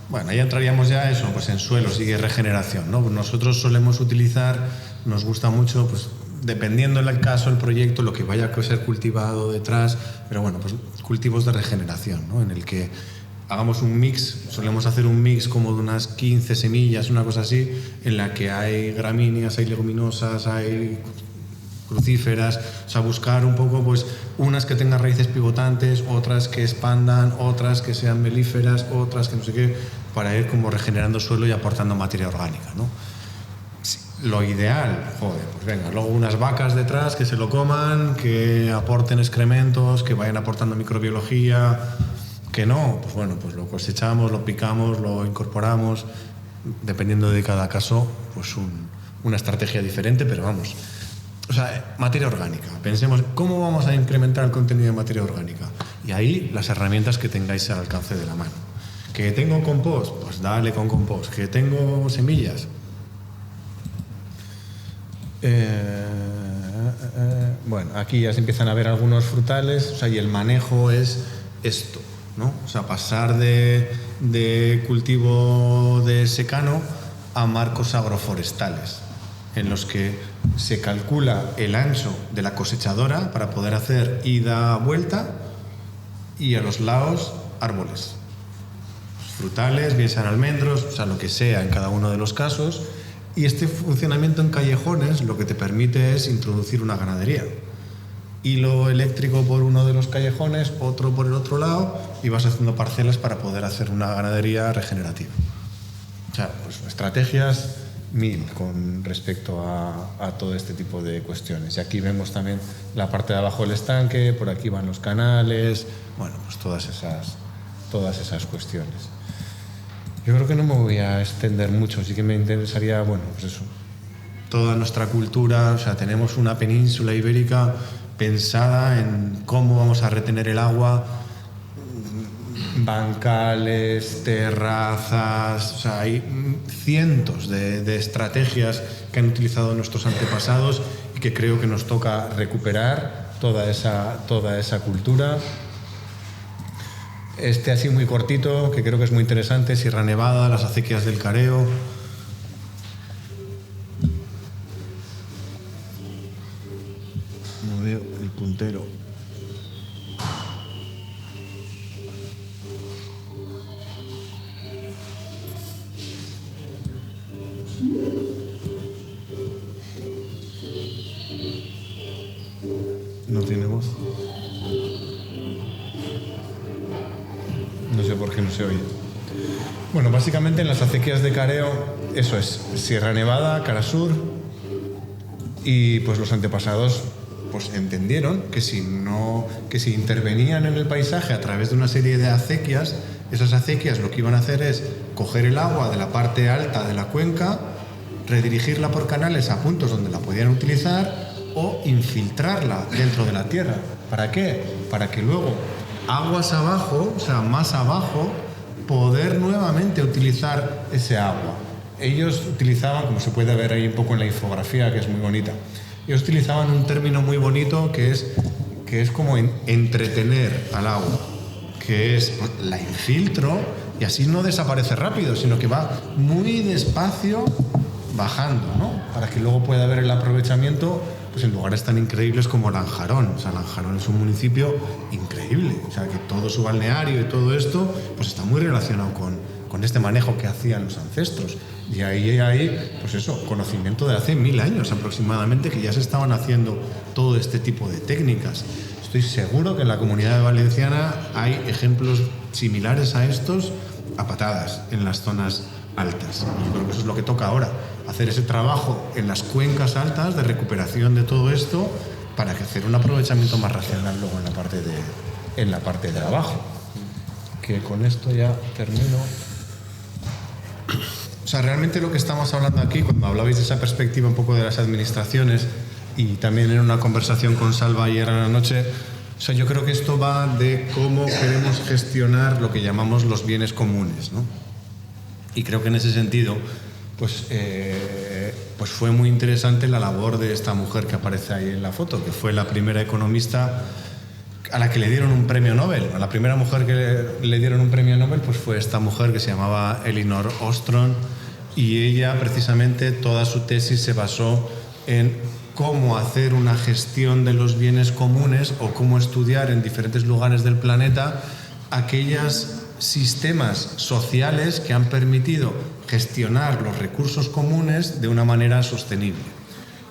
Bueno, ahí entraríamos ya eso, pues en suelos y regeneración, ¿no? Nosotros solemos utilizar, nos gusta mucho, pues dependiendo del caso, el proyecto, lo que vaya a ser cultivado detrás, pero bueno, pues cultivos de regeneración, ¿no? En el que hagamos un mix, solemos hacer un mix como de unas 15 semillas, una cosa así, en la que hay gramíneas, hay leguminosas, hay crucíferas, o sea, buscar un poco, pues, unas que tengan raíces pivotantes, otras que expandan, otras que sean melíferas, otras que no sé qué, para ir como regenerando suelo y aportando materia orgánica, ¿no? Sí, lo ideal, pues venga, luego unas vacas detrás que se lo coman, que aporten excrementos, que vayan aportando microbiología, que no, pues bueno, pues lo cosechamos, lo picamos, lo incorporamos, dependiendo de cada caso, pues una estrategia diferente, pero vamos. O sea, materia orgánica. Pensemos, ¿cómo vamos a incrementar el contenido de materia orgánica? Y ahí las herramientas que tengáis al alcance de la mano. ¿Que tengo compost? Pues dale con compost. ¿Que tengo semillas? Bueno, aquí ya se empiezan a ver algunos frutales, o sea, y el manejo es esto, ¿no? O sea, pasar de de cultivo de secano a marcos agroforestales, en los que se calcula el ancho de la cosechadora para poder hacer ida-vuelta y a los lados árboles frutales, bien sean almendros, o sea, lo que sea en cada uno de los casos. Y este funcionamiento en callejones lo que te permite es introducir una ganadería. Hilo eléctrico por uno de los callejones, otro por el otro lado, y vas haciendo parcelas para poder hacer una ganadería regenerativa. O sea, pues estrategias 1000 con respecto a todo este tipo de cuestiones. Y aquí vemos también la parte de abajo del estanque, por aquí van los canales, bueno, pues todas esas cuestiones. Yo creo que no me voy a extender mucho, sí que me interesaría, bueno, pues eso, toda nuestra cultura, o sea, tenemos una península ibérica pensada en cómo vamos a retener el agua, bancales, terrazas, o sea, hay cientos de estrategias que han utilizado nuestros antepasados y que creo que nos toca recuperar toda esa cultura. Así muy cortito, que creo que es muy interesante, Sierra Nevada, las acequias del Careo. No veo el puntero. No tiene voz. No sé por qué no se oye. Bueno, básicamente en las acequias de Careo, eso es Sierra Nevada, Cara Sur, y pues los antepasados pues entendieron que si intervenían en el paisaje a través de una serie de acequias, esas acequias lo que iban a hacer es coger el agua de la parte alta de la cuenca, redirigirla por canales a puntos donde la podían utilizar o infiltrarla dentro de la tierra. ¿Para qué? Para que luego aguas abajo, o sea, más abajo, poder nuevamente utilizar ese agua. Ellos utilizaban, como se puede ver ahí un poco en la infografía, que es muy bonita, ellos utilizaban un término muy bonito que es como entretener al agua, que es pues, la infiltro y así no desaparece rápido, sino que va muy despacio bajando, ¿no? Para que luego pueda haber el aprovechamiento pues en lugares tan increíbles como Lanjarón. O sea, Lanjarón es un municipio increíble. O sea, que todo su balneario y todo esto pues está muy relacionado con este manejo que hacían los ancestros. Y ahí hay, pues eso, conocimiento de hace 1000 años aproximadamente, que ya se estaban haciendo todo este tipo de técnicas. Estoy seguro que en la Comunidad Valenciana hay ejemplos similares a estos a patadas en las zonas altas. Y yo creo que eso es lo que toca ahora, hacer ese trabajo en las cuencas altas de recuperación de todo esto para hacer un aprovechamiento más racional luego en la parte de abajo. Que con esto ya termino. O sea, realmente lo que estamos hablando aquí, cuando hablabais de esa perspectiva un poco de las administraciones y también en una conversación con Salva ayer a la noche, o sea, yo creo que esto va de cómo queremos gestionar lo que llamamos los bienes comunes, ¿no? Y creo que en ese sentido pues fue muy interesante la labor de esta mujer que aparece ahí en la foto, que fue la primera economista a la que le dieron un premio Nobel. A la primera mujer que le dieron un premio Nobel pues fue esta mujer que se llamaba Elinor Ostrom, y ella precisamente toda su tesis se basó en cómo hacer una gestión de los bienes comunes o cómo estudiar en diferentes lugares del planeta aquellos sistemas sociales que han permitido gestionar los recursos comunes de una manera sostenible.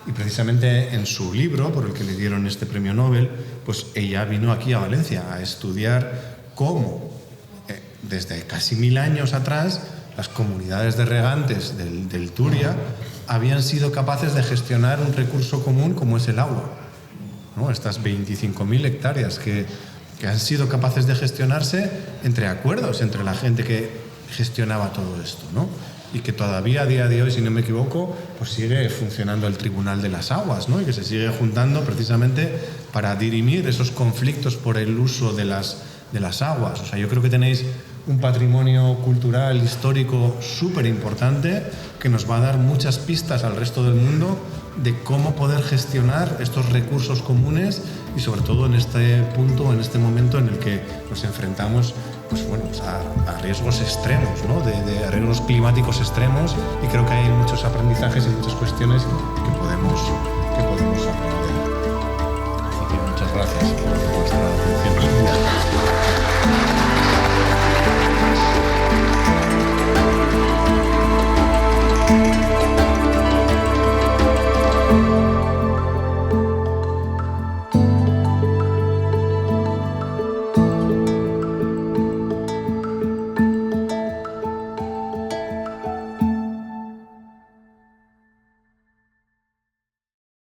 Y precisamente en su libro, por el que le dieron este premio Nobel, pues ella vino aquí a Valencia a estudiar cómo, desde casi 1000 años atrás, las comunidades de regantes del Turia habían sido capaces de gestionar un recurso común como es el agua, ¿no? Estas 25.000 hectáreas que han sido capaces de gestionarse entre acuerdos, entre la gente que gestionaba todo esto, ¿no? Y que todavía a día de hoy, si no me equivoco, pues sigue funcionando el Tribunal de las Aguas, ¿no? Y que se sigue juntando precisamente para dirimir esos conflictos por el uso de las aguas. O sea, yo creo que tenéis un patrimonio cultural, histórico súper importante que nos va a dar muchas pistas al resto del mundo de cómo poder gestionar estos recursos comunes y sobre todo en este punto, en este momento en el que nos enfrentamos pues bueno, pues a riesgos extremos, ¿no? de riesgos climáticos extremos, y creo que hay muchos aprendizajes y muchas cuestiones que podemos aprender. Así que muchas gracias por vuestra